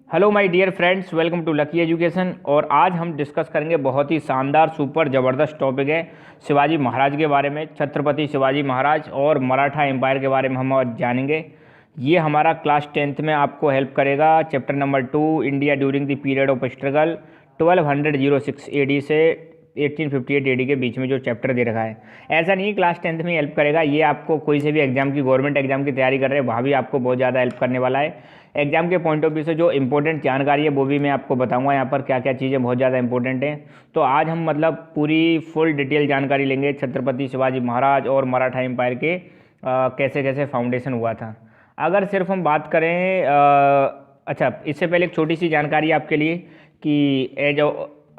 Hello my dear friends, welcome to Lucky Education. और आज हम डिस्कस करेंगे बहुत ही शानदार सुपर ज़बरदस्त टॉपिक है शिवाजी महाराज के बारे में। छत्रपति शिवाजी महाराज और मराठा एम्पायर के बारे में हम आज जानेंगे। ये हमारा क्लास 10th में आपको हेल्प करेगा। Chapter number 2, India during the period of struggle 1206 AD से 1858 AD के बीच में जो चैप्टर दे रखा है। ऐसा नहीं क्लास 10th में हेल्प करेगा, ये आपको कोई से भी एग्जाम की, गवर्नमेंट एग्जाम की तैयारी कर रहे हैं वहाँ भी आपको बहुत ज़्यादा हेल्प करने वाला है। एग्जाम के पॉइंट ऑफ व्यू से जो इंपॉर्टेंट जानकारी है वो भी मैं आपको बताऊंगा यहाँ पर क्या क्या चीज़ें बहुत ज़्यादा इंपॉर्टेंट हैं। तो आज हम मतलब पूरी फुल डिटेल जानकारी लेंगे छत्रपति शिवाजी महाराज और मराठा एम्पायर के कैसे कैसे फाउंडेशन हुआ था। अगर सिर्फ हम बात करें अच्छा, इससे पहले एक छोटी सी जानकारी आपके लिए कि एज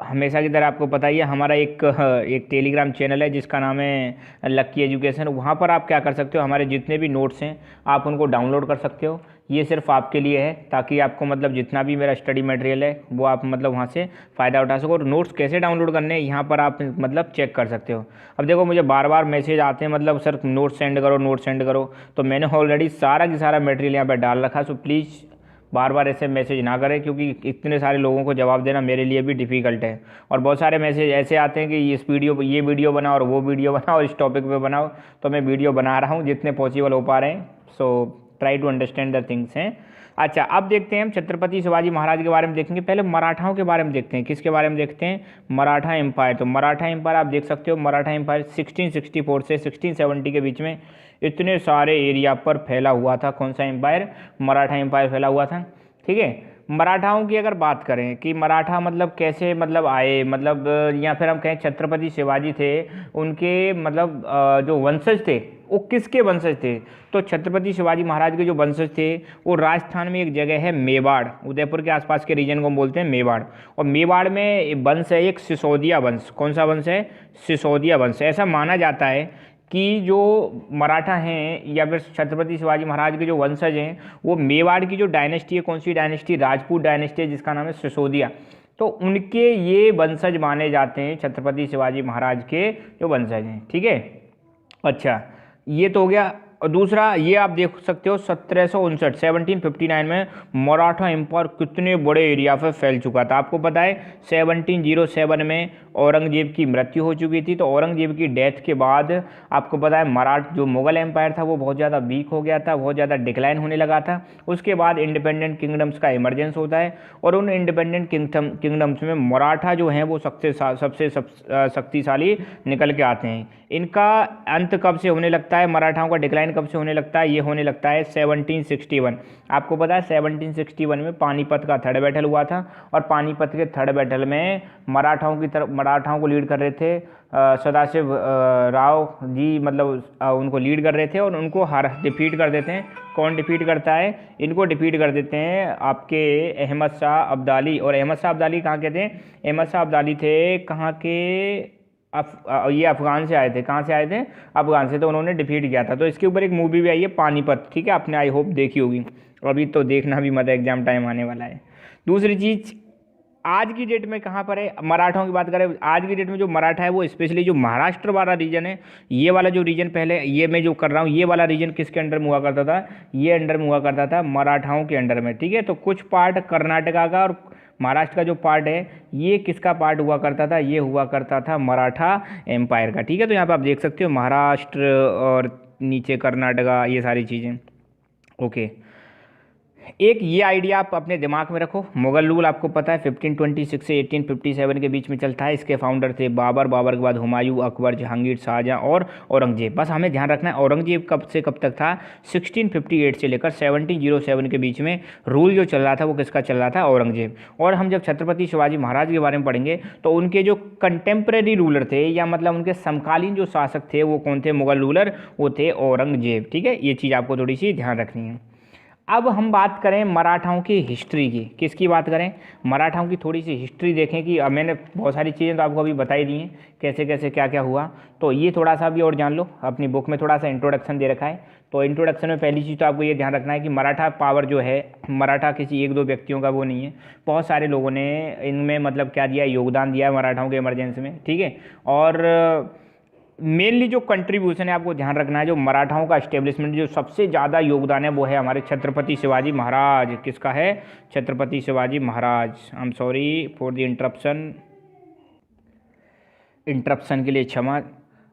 हमेशा की तरह आपको पता ही है हमारा एक टेलीग्राम चैनल है जिसका नाम है लक्की एजुकेशन। वहाँ पर आप क्या कर सकते हो, हमारे जितने भी नोट्स हैं आप उनको डाउनलोड कर सकते हो। ये सिर्फ आपके लिए है ताकि आपको मतलब जितना भी मेरा स्टडी मटेरियल है वो आप मतलब वहाँ से फ़ायदा उठा सको। और नोट्स कैसे डाउनलोड करने हैं यहाँ पर आप मतलब चेक कर सकते हो। अब देखो, मुझे बार बार मैसेज आते हैं मतलब सर नोट्स सेंड करो, नोट्स सेंड करो। तो मैंने ऑलरेडी सारा की सारा मटेरियल यहाँ पर डाल रखा। सो प्लीज़ बार बार ऐसे मैसेज ना करें, क्योंकि इतने सारे लोगों को जवाब देना मेरे लिए भी डिफ़िकल्ट है। और बहुत सारे मैसेज ऐसे आते हैं कि ये वीडियो बनाओ और वो वीडियो बनाओ और इस टॉपिक पे बनाओ। तो मैं वीडियो बना रहा हूँ जितने पॉसिबल हो पा रहे हैं। So try to understand the things हैं। अच्छा, अब देखते हैं हम छत्रपति शिवाजी महाराज के बारे में देखेंगे। पहले मराठाओं के बारे में देखते हैं। किसके बारे में देखते हैं? मराठा एम्पायर। तो मराठा एम्पायर आप देख सकते हो, मराठा एम्पायर 1664 से 1670 के बीच में इतने सारे एरिया पर फैला हुआ था। कौन सा एम्पायर? मराठा एम्पायर फैला हुआ था। ठीक है। मराठाओं की अगर बात करें कि मराठा मतलब कैसे मतलब आए, मतलब या फिर हम कहें छत्रपति शिवाजी थे, उनके मतलब जो वंशज थे वो किसके वंशज थे? तो छत्रपति शिवाजी महाराज के जो वंशज थे वो राजस्थान में एक जगह है मेवाड़, उदयपुर के आसपास के रीजन को हम बोलते हैं मेवाड़। और मेवाड़ में वंश है एक सिसोदिया वंश। कौन सा वंश है? सिसोदिया वंश। ऐसा माना जाता है कि जो मराठा हैं या फिर छत्रपति शिवाजी महाराज के जो वंशज हैं वो मेवाड़ की जो डायनेस्टी है, कौन सी डायनेस्टी? राजपूत डायनेस्टी है जिसका नाम है सिसोदिया। तो उनके ये वंशज माने जाते हैं छत्रपति शिवाजी महाराज के जो वंशज हैं। ठीक है। अच्छा, ये तो हो गया। और दूसरा ये आप देख सकते हो 1759 में मराठा एम्पायर कितने बड़े एरिया पर फैल चुका था। आपको पता है 1707 में औरंगजेब की मृत्यु हो चुकी थी। तो औरंगजेब की डेथ के बाद आपको पता है जो मुगल एम्पायर था वो बहुत ज़्यादा वीक हो गया था, बहुत ज़्यादा डिक्लाइन होने लगा था। उसके बाद इंडिपेंडेंट किंगडम्स का इमरजेंस होता है और उन इंडिपेंडेंट किंगडम्स में मराठा जो हैं वो सबसे शक्तिशाली निकल के आते हैं। इनका अंत कब से होने लगता है? मराठाओं का डिक्लाइन कब से होने लगता है? ये होने लगता है 1761। आपको पता है 1761 में पानीपत का थर्ड बैटल हुआ था और पानीपत के थर्ड बैटल में मराठाओं को लीड कर रहे थे सदाशिव राव जी, मतलब उनको लीड कर रहे थे और उनको डिफीट कर देते हैं। कौन डिफीट करता है? इनको डिफीट कर देते हैं आपके अहमद शाह अब्दाली। और अहमद शाह अब्दाली कहाँ के थे? अहमद शाह अब्दाली थे कहाँ के? ये अफगान से आए थे। कहाँ से आए थे? अफगान से। तो उन्होंने डिफीट किया था। तो इसके ऊपर एक मूवी भी आई है पानीपत। ठीक है, आपने आई होप देखी होगी। अभी तो देखना भी मत, एग्जाम टाइम आने वाला है। दूसरी चीज़, आज की डेट में कहाँ पर है? मराठाओं की बात करें, आज की डेट में जो मराठा है वो स्पेशली जो महाराष्ट्र वाला रीजन है, ये वाला जो रीजन पहले ये मैं जो कर रहा हूँ, ये वाला रीजन किसके अंडर में हुआ करता था? ये अंडर में हुआ करता था मराठाओं के अंडर में। ठीक है। तो कुछ पार्ट कर्नाटका का और महाराष्ट्र का जो पार्ट है ये किसका पार्ट हुआ करता था? ये हुआ करता था मराठा एम्पायर का। ठीक है। तो यहाँ पर आप देख सकते हो महाराष्ट्र और नीचे कर्नाटका, ये सारी चीज़ें। ओके, एक ये आइडिया आप अपने दिमाग में रखो। मुगल रूल आपको पता है 1526 से 1857 के बीच में चलता है। इसके फाउंडर थे बाबर, बाबर के बाद हुमायूं, अकबर, जहांगीर, शाहजहां और औरंगजेब। बस हमें ध्यान रखना है औरंगजेब कब से कब तक था? 1658 से लेकर 1707 के बीच में रूल जो चल रहा था वो किसका चल रहा था? औरंगजेब। और हम जब छत्रपति शिवाजी महाराज के बारे में पढ़ेंगे तो उनके जो कंटेम्प्रेरी रूलर थे या मतलब उनके समकालीन जो शासक थे वो कौन थे? मुगल रूलर, वो थे औरंगजेब। ठीक है, ये चीज़ आपको थोड़ी सी ध्यान रखनी है। अब हम बात करें मराठाओं की हिस्ट्री की। किसकी बात करें? मराठाओं की थोड़ी सी हिस्ट्री देखें कि अब मैंने बहुत सारी चीज़ें तो आपको अभी बताई दी हैं, कैसे कैसे क्या क्या हुआ। तो ये थोड़ा सा भी और जान लो। अपनी बुक में थोड़ा सा इंट्रोडक्शन दे रखा है। तो इंट्रोडक्शन में पहली चीज़ तो आपको ये ध्यान रखना है कि मराठा पावर जो है, मराठा किसी एक दो व्यक्तियों का वो नहीं है, बहुत सारे लोगों ने इनमें मतलब क्या दिया? योगदान दिया है मराठाओं के इमरजेंसी में। ठीक है। और मेनली जो कंट्रीब्यूशन है आपको ध्यान रखना है, जो मराठाओं का एस्टेब्लिशमेंट जो सबसे ज़्यादा योगदान है वो है हमारे छत्रपति शिवाजी महाराज। किसका है? Chhatrapati Shivaji Maharaj. I am sorry for the interruption के लिए क्षमा।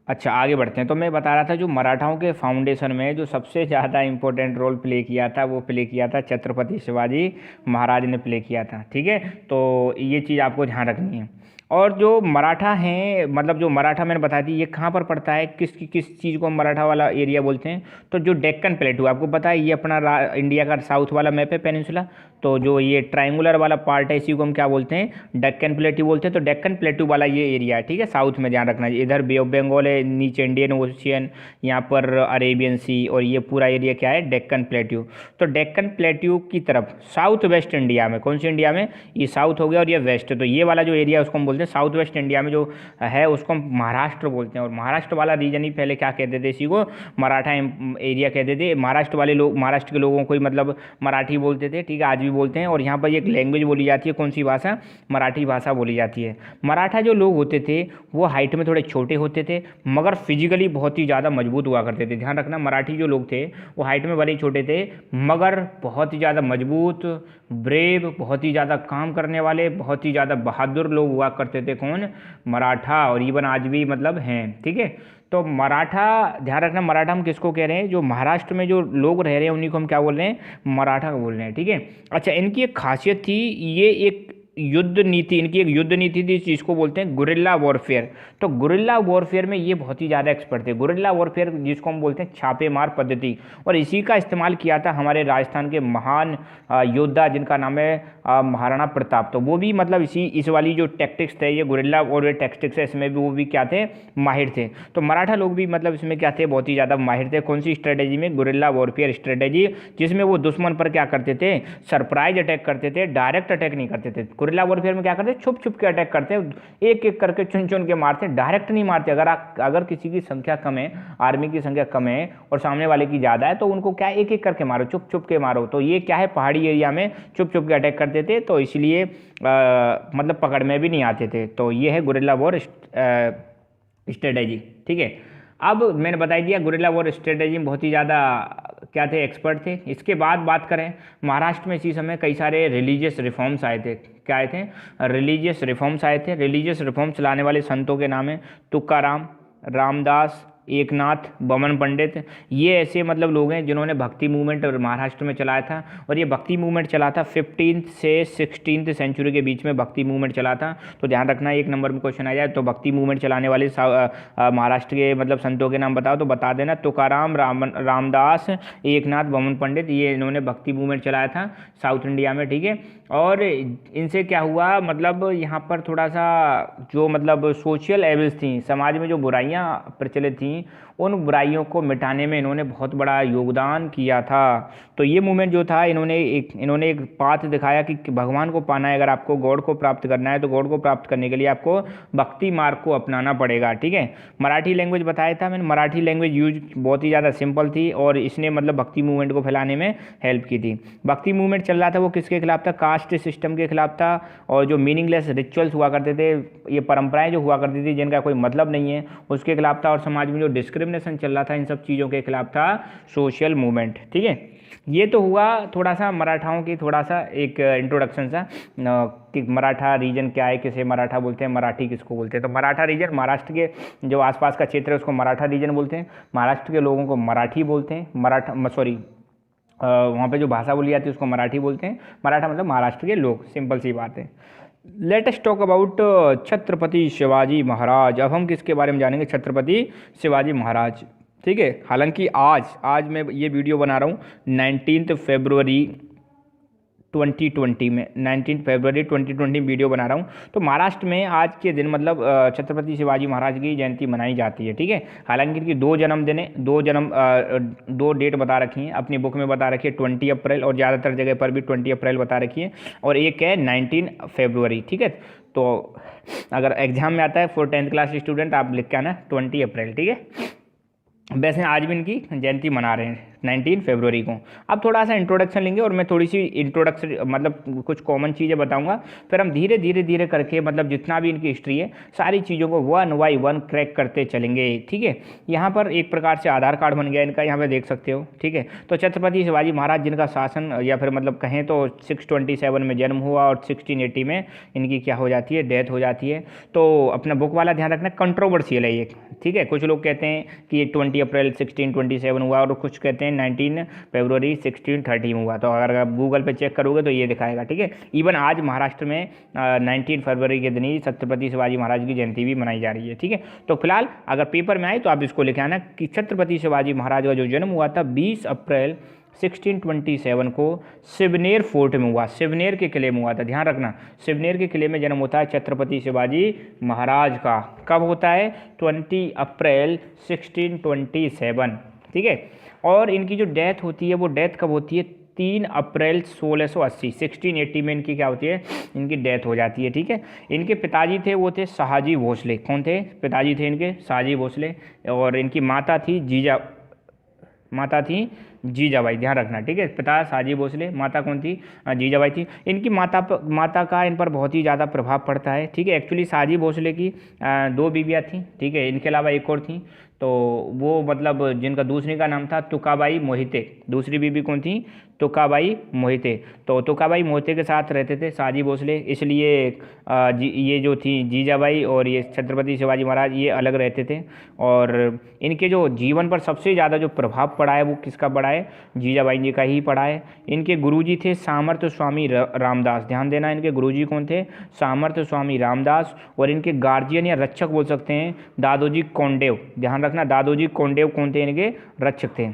अच्छा आगे बढ़ते हैं। तो मैं बता रहा था जो मराठाओं के फाउंडेशन में जो सबसे ज़्यादा इम्पोर्टेंट रोल प्ले किया था वो प्ले किया था छत्रपति शिवाजी महाराज ने प्ले किया था। ठीक है, तो ये चीज़ आपको ध्यान रखनी है। और जो मराठा हैं, मतलब जो मराठा मैंने बता दी, ये कहाँ पर पड़ता है, किस चीज़ को हम मराठा वाला एरिया बोलते हैं? तो जो डेक्कन प्लेटू, आपको पता है ये अपना इंडिया का साउथ वाला मैप है पेनिनसुला, तो जो ये ट्रायंगुलर वाला पार्ट है इसी को हम क्या बोलते हैं? डेक्कन प्लेटू बोलते हैं। तो डेक्कन प्लेटू वाला ये एरिया है, ठीक है, साउथ में ध्यान रखना है। इधर बे ऑफ बंगाल है, नीचे इंडियन ओशियन, यहाँ पर अरेबियन सी, और ये पूरा एरिया क्या है? डेक्कन प्लेट्यू। तो डेक्कन प्लेट्यू की तरफ साउथ वेस्ट इंडिया में, कौन सी इंडिया में? ये साउथ हो गया और ये वेस्ट, तो ये वाला जो एरिया उसको हम बोलते हैं साउथ वेस्ट इंडिया में जो है उसको हम महाराष्ट्र बोलते हैं। और महाराष्ट्र वाला रीजन ही पहले क्या कहते थे? इसी को मराठा एरिया कहते थे। महाराष्ट्र वाले लोग, महाराष्ट्र के लोगों को ही मतलब मराठी बोलते थे, ठीक है, आज भी बोलते हैं। और यहाँ पर एक लैंग्वेज बोली जाती है, कौन सी भाषा? मराठी भाषा बोली जाती है। मराठा जो लोग होते थे वो हाइट में थोड़े छोटे होते थे मगर फिजिकली बहुत ही ज़्यादा मजबूत हुआ करते थे। ध्यान रखना, मराठी जो लोग थे वो हाइट में भले ही छोटे थे मगर बहुत ही ज़्यादा मजबूत, ब्रेव, बहुत ही ज़्यादा काम करने वाले, बहुत ही ज़्यादा बहादुर लोग हुआ करते थे। कौन? मराठा। और इवन आज भी मतलब हैं, ठीक है। तो मराठा, ध्यान रखना, मराठा हम किसको कह रहे हैं? जो महाराष्ट्र में जो लोग रह रहे हैं उन्हीं को हम क्या बोल रहे हैं? मराठा बोल रहे हैं, ठीक है। अच्छा, इनकी एक खासियत थी, ये एक युद्ध नीति, इनकी एक युद्ध नीति थी, जिसको बोलते हैं गुरिल्ला वॉरफेयर। तो गुरिल्ला वॉरफेयर में ये बहुत ही ज़्यादा एक्सपर्ट थे। गुरिल्ला वॉरफेयर जिसको हम बोलते हैं छापेमार पद्धति, और इसी का इस्तेमाल किया था हमारे राजस्थान के महान योद्धा जिनका नाम है महाराणा प्रताप। तो वो भी मतलब इस वाली जो टैक्टिक्स थे, ये गुरिल्ला वॉरफेयर टैक्टिक्स है, इसमें भी वो भी क्या थे? माहिर थे। तो मराठा लोग भी मतलब इसमें क्या थे? बहुत ही ज़्यादा माहिर थे। कौन सी स्ट्रेटेजी में? गुरिल्ला वॉरफेयर स्ट्रेटेजी, जिसमें वो दुश्मन पर क्या करते थे? सरप्राइज अटैक करते थे, डायरेक्ट अटैक नहीं करते थे। गुरिल्ला वॉरफेयर में क्या करते? छुप छुप के अटैक करते, एक एक करके चुन चुन के मारते, डायरेक्ट नहीं मारते। अगर किसी की संख्या कम है, आर्मी की संख्या कम है और सामने वाले की ज़्यादा है, तो उनको क्या एक एक करके मारो, चुप चुप के मारो। तो ये क्या है? पहाड़ी एरिया में चुप चुप के अटैक करते थे, तो इसलिए मतलब पकड़ में भी नहीं आते थे। तो ये है गुरिल्ला वॉर स्ट्रेटेजी, ठीक है। अब मैंने बता दिया गुरिल्ला वॉर स्ट्रेटेजी में बहुत ही ज़्यादा क्या थे? एक्सपर्ट थे। इसके बाद बात करें, महाराष्ट्र में इसी समय कई सारे रिलीजियस रिफॉर्म्स आए थे। क्या आए थे? रिलीजियस रिफॉर्म्स आए थे। रिलीजियस रिफॉर्म्स लाने वाले संतों के नाम है तुकाराम, रामदास, एकनाथ, बमन पंडित। ये ऐसे मतलब लोग हैं जिन्होंने भक्ति मूवमेंट महाराष्ट्र में चलाया था। और ये भक्ति मूवमेंट चला था 15th से 16th सेंचुरी के बीच में भक्ति मूवमेंट चला था। तो ध्यान रखना, एक नंबर में क्वेश्चन आ जाए तो भक्ति मूवमेंट चलाने वाले महाराष्ट्र के मतलब संतों के नाम बताओ तो बता देना। तुकाराम, रामदास, एकनाथ, बमन पंडित, ये इन्होंने भक्ति मूवमेंट चलाया था साउथ इंडिया में, ठीक है। और इनसे क्या हुआ, मतलब यहाँ पर थोड़ा सा जो मतलब सोशल एविल्स थी, समाज में जो बुराइयाँ प्रचलित थी, उन बुराइयों को मिटाने में इन्होंने बहुत बड़ा योगदान किया था। तो ये मूवमेंट जो था, इन्होंने एक पाथ दिखाया कि भगवान को पाना है, अगर आपको गॉड को प्राप्त करना है तो गॉड को प्राप्त करने के लिए आपको भक्ति मार्ग को अपनाना पड़ेगा, ठीक है। मराठी लैंग्वेज बताया था मैंने, मराठी लैंग्वेज यूज बहुत ही ज़्यादा सिंपल थी और इसने मतलब भक्ति मूवमेंट को फैलाने में हेल्प की थी। भक्ति मूवमेंट चल रहा था वो किसके खिलाफ था? कास्ट सिस्टम के खिलाफ था। और जो मीनिंगलेस रिचुअल्स हुआ करते थे, ये परंपराएं जो हुआ करती थी जिनका कोई मतलब नहीं है, उसके खिलाफ था। और समाज में जो डिस्क्रिमिनेशन चल रहा था, इन सब चीज़ों के खिलाफ था सोशल मूवमेंट, ठीक है। ये तो हुआ थोड़ा सा मराठाओं की थोड़ा सा एक इंट्रोडक्शन सा कि मराठा रीजन क्या है, किसे मराठा बोलते हैं, मराठी किसको बोलते हैं। तो मराठा रीजन महाराष्ट्र के जो आसपास का क्षेत्र है उसको मराठा रीजन बोलते हैं। महाराष्ट्र के लोगों को मराठी बोलते हैं, वहाँ पे जो भाषा बोली जाती है उसको मराठी बोलते हैं। मराठा मतलब महाराष्ट्र के लोग, सिंपल सी बात है। Let us talk about Chhatrapati Shivaji Maharaj. अब हम किसके बारे में जानेंगे? छत्रपति शिवाजी महाराज, ठीक है। हालांकि आज मैं ये वीडियो बना रहा हूँ 19 फरवरी 2020 में, 19 फरवरी 2020 वीडियो बना रहा हूँ। तो महाराष्ट्र में आज के दिन मतलब छत्रपति शिवाजी महाराज की जयंती मनाई जाती है, ठीक है। हालांकि इनकी दो जन्मदिन है, दो डेट बता रखी हैं अपनी बुक में, बता रखी है 20 अप्रैल और ज़्यादातर जगह पर भी 20 अप्रैल बता रखी है, और एक है 19 फरवरी, ठीक है। तो अगर एग्जाम में आता है फॉर 10th क्लास स्टूडेंट, आप लिख के आना 20 अप्रैल, ठीक है। वैसे आज भी इनकी जयंती मना रहे हैं, 19 फरवरी को। अब थोड़ा सा इंट्रोडक्शन लेंगे और मैं थोड़ी सी इंट्रोडक्शन मतलब कुछ कॉमन चीज़ें बताऊंगा, फिर हम धीरे धीरे धीरे करके मतलब जितना भी इनकी हिस्ट्री है सारी चीज़ों को वन बाई वन क्रैक करते चलेंगे। ठीक है, यहाँ पर एक प्रकार से आधार कार्ड बन गया इनका, यहाँ पे देख सकते हो। ठीक है, तो छत्रपति शिवाजी महाराज जिनका शासन या फिर मतलब कहें तो 627 में जन्म हुआ और 1680 में इनकी क्या हो जाती है, डेथ हो जाती है। तो अपना बुक वाला ध्यान रखना, कंट्रोवर्शियल है ये। ठीक है, कुछ लोग कहते हैं कि ये 20 अप्रैल 1627 हुआ और कुछ कहते हैं 19 फरवरी 1630 में हुआ। तो अगर आप गूगल पे चेक करोगे तो ये दिखाएगा। ठीक है, इवन आज महाराष्ट्र में 19 फरवरी के दिन ही छत्रपति शिवाजी महाराज की जयंती भी मनाई जा रही है। ठीक है, तो फिलहाल अगर पेपर में आए तो आप इसको लिखे आना कि छत्रपति शिवाजी महाराज का जो जन्म हुआ था 20 अप्रैल 1627 को सिवनेर फोर्ट में हुआ, सिवनेर के किले में हुआ था। ध्यान रखना, सिवनेर के किले में जन्म होता है छत्रपति शिवाजी महाराज का। कब होता है? 20 अप्रैल 1627। ठीक है, और इनकी जो डेथ होती है वो डेथ कब होती है? 3 अप्रैल 1680, 1680 में इनकी क्या होती है, इनकी डेथ हो जाती है। ठीक है, इनके पिताजी थे वो थे शाहजी भोसले। कौन थे पिताजी? थे इनके शाहजी भोसले, और इनकी माता थी जीजाबाई। ध्यान रखना। ठीक है, पिता शाहजी भोसले, माता कौन थी? जीजाबाई थी। इनकी माता का इन पर बहुत ही ज़्यादा प्रभाव पड़ता है। ठीक है, एक्चुअली शाहजी भोसले की 2 बीवियाँ थीं। ठीक है, इनके अलावा एक और थी, तो वो मतलब जिनका दूसरी का नाम था तुकाबाई मोहिते। दूसरी बीवी कौन थी? तुकाबाई मोहिते। तो तुकाबाई मोहिते के साथ रहते थे शाहजी भोसले, इसलिए ये जो थी जीजाबाई और ये छत्रपति शिवाजी महाराज ये अलग रहते थे। और इनके जो जीवन पर सबसे ज़्यादा जो प्रभाव पड़ा है वो किसका पड़ा है? जीजाबाई जी का ही पड़ा है। इनके गुरुजी थे सामर्थ्य स्वामी रामदास। ध्यान देना, इनके गुरुजी कौन थे? सामर्थ्य स्वामी रामदास। और इनके गार्जियन या रक्षक बोल सकते हैं दादोजी कोंडदेव। ध्यान रखना, दादोजी कोंडदेव कौन थे? इनके रक्षक थे।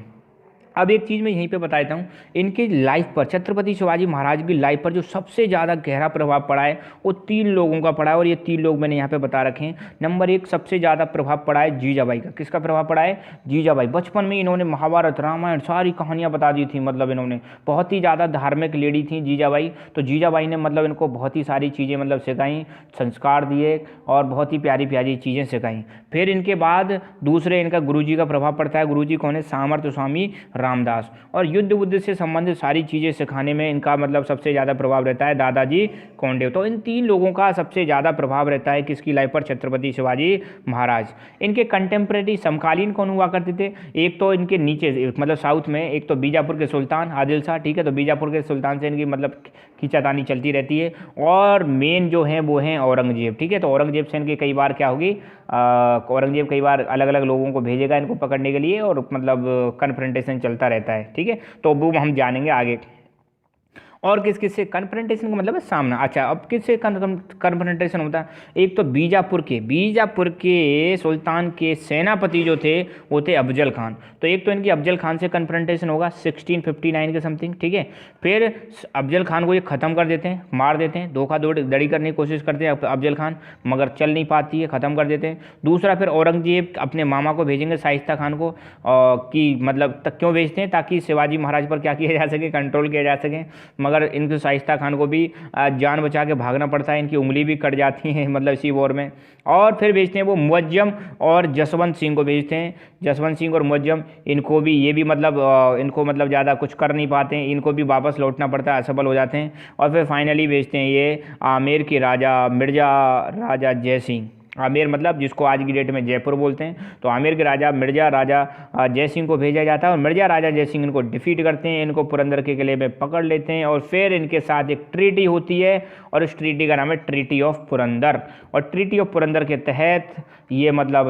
अब एक चीज़ मैं यहीं पे बता देता हूँ, इनकी लाइफ पर, छत्रपति शिवाजी महाराज की लाइफ पर जो सबसे ज़्यादा गहरा प्रभाव पड़ा है वो 3 लोगों का पड़ा है, और ये 3 लोग मैंने यहाँ पे बता रखे हैं। नंबर 1 सबसे ज़्यादा प्रभाव पड़ा है जीजाबाई का। किसका प्रभाव पड़ा है? जीजाबाई। बचपन में इन्होंने महाभारत रामायण सारी कहानियाँ बता दी थी, मतलब इन्होंने बहुत ही ज़्यादा धार्मिक लेडी थी जीजाबाई। तो जीजाबाई ने मतलब इनको बहुत ही सारी चीज़ें मतलब सिखाई, संस्कार दिए और बहुत ही प्यारी प्यारी चीज़ें सिखाई। फिर इनके बाद दूसरे इनका गुरुजी का प्रभाव पड़ता है। गुरुजी कौन है? सामर्थ्य स्वामी रामदास। और युद्ध बुद्ध से संबंधित सारी चीज़ें सिखाने में इनका मतलब सबसे ज़्यादा प्रभाव रहता है दादाजी कोंडदेव। तो इन 3 लोगों का सबसे ज़्यादा प्रभाव रहता है किसकी लाइफ पर? छत्रपति शिवाजी महाराज। इनके कंटेम्प्रेरी समकालीन कौन हुआ करते थे? एक तो इनके नीचे मतलब साउथ में एक तो बीजापुर के सुल्तान आदिल शाह। ठीक है, तो बीजापुर के सुल्तान से इनकी मतलब खींचातानी चलती रहती है। और मेन जो हैं वो हैं औरंगजेब। ठीक है, तो औरंगजेब से इनकी कई बार क्या होगी, औरंगजेब कई बार अलग अलग लोगों को भेजेगा इनको पकड़ने के लिए, और मतलब कन्फ्रंटेशन चलता रहता है। ठीक है, तो वो हम जानेंगे आगे। और किस किस से कन्फ्रंटेशन का मतलब है सामना। अच्छा, अब किससे कन्फ्रंटेशन होता है? एक तो बीजापुर के सुल्तान के सेनापति जो थे वो थे अफजल खान। तो एक तो इनकी अफजल खान से कन्फ्रंटेशन होगा 1659 के समथिंग। ठीक है, फिर अफजल खान को ये ख़त्म कर देते हैं, मार देते हैं, धोखाधड़ी करने की कोशिश करते हैं अफजल खान, मगर चल नहीं पाती है, ख़त्म कर देते हैं। दूसरा फिर औरंगजेब अपने मामा को भेजेंगे शाइस्ता खान को, कि मतलब क्यों भेजते हैं? ताकि शिवाजी महाराज पर क्या किया जा सके, कंट्रोल किया जा सके। मगर इनके शाइस्ता खान को भी जान बचा के भागना पड़ता है, इनकी उंगली भी कट जाती है मतलब इसी वॉर में। और फिर भेजते हैं वो मुअज्जम और जसवंत सिंह को भेजते हैं। जसवंत सिंह और मुअज्जम इनको भी ये भी मतलब इनको मतलब ज़्यादा कुछ कर नहीं पाते हैं, इनको भी वापस लौटना पड़ता है, असफल हो जाते हैं। और फिर फाइनली भेजते हैं ये आमेर के राजा मिर्जा राजा जय सिंह। आमेर मतलब जिसको आज की डेट में जयपुर बोलते हैं। तो आमेर के राजा मिर्जा राजा जय सिंह को भेजा जाता है, और मिर्जा राजा जय सिंह इनको डिफीट करते हैं, इनको पुरंदर के किले में पकड़ लेते हैं। और फिर इनके साथ एक ट्रीटी होती है, और इस ट्रीटी का नाम है ट्रीटी ऑफ पुरंदर। और ट्रीटी ऑफ पुरंदर के तहत ये मतलब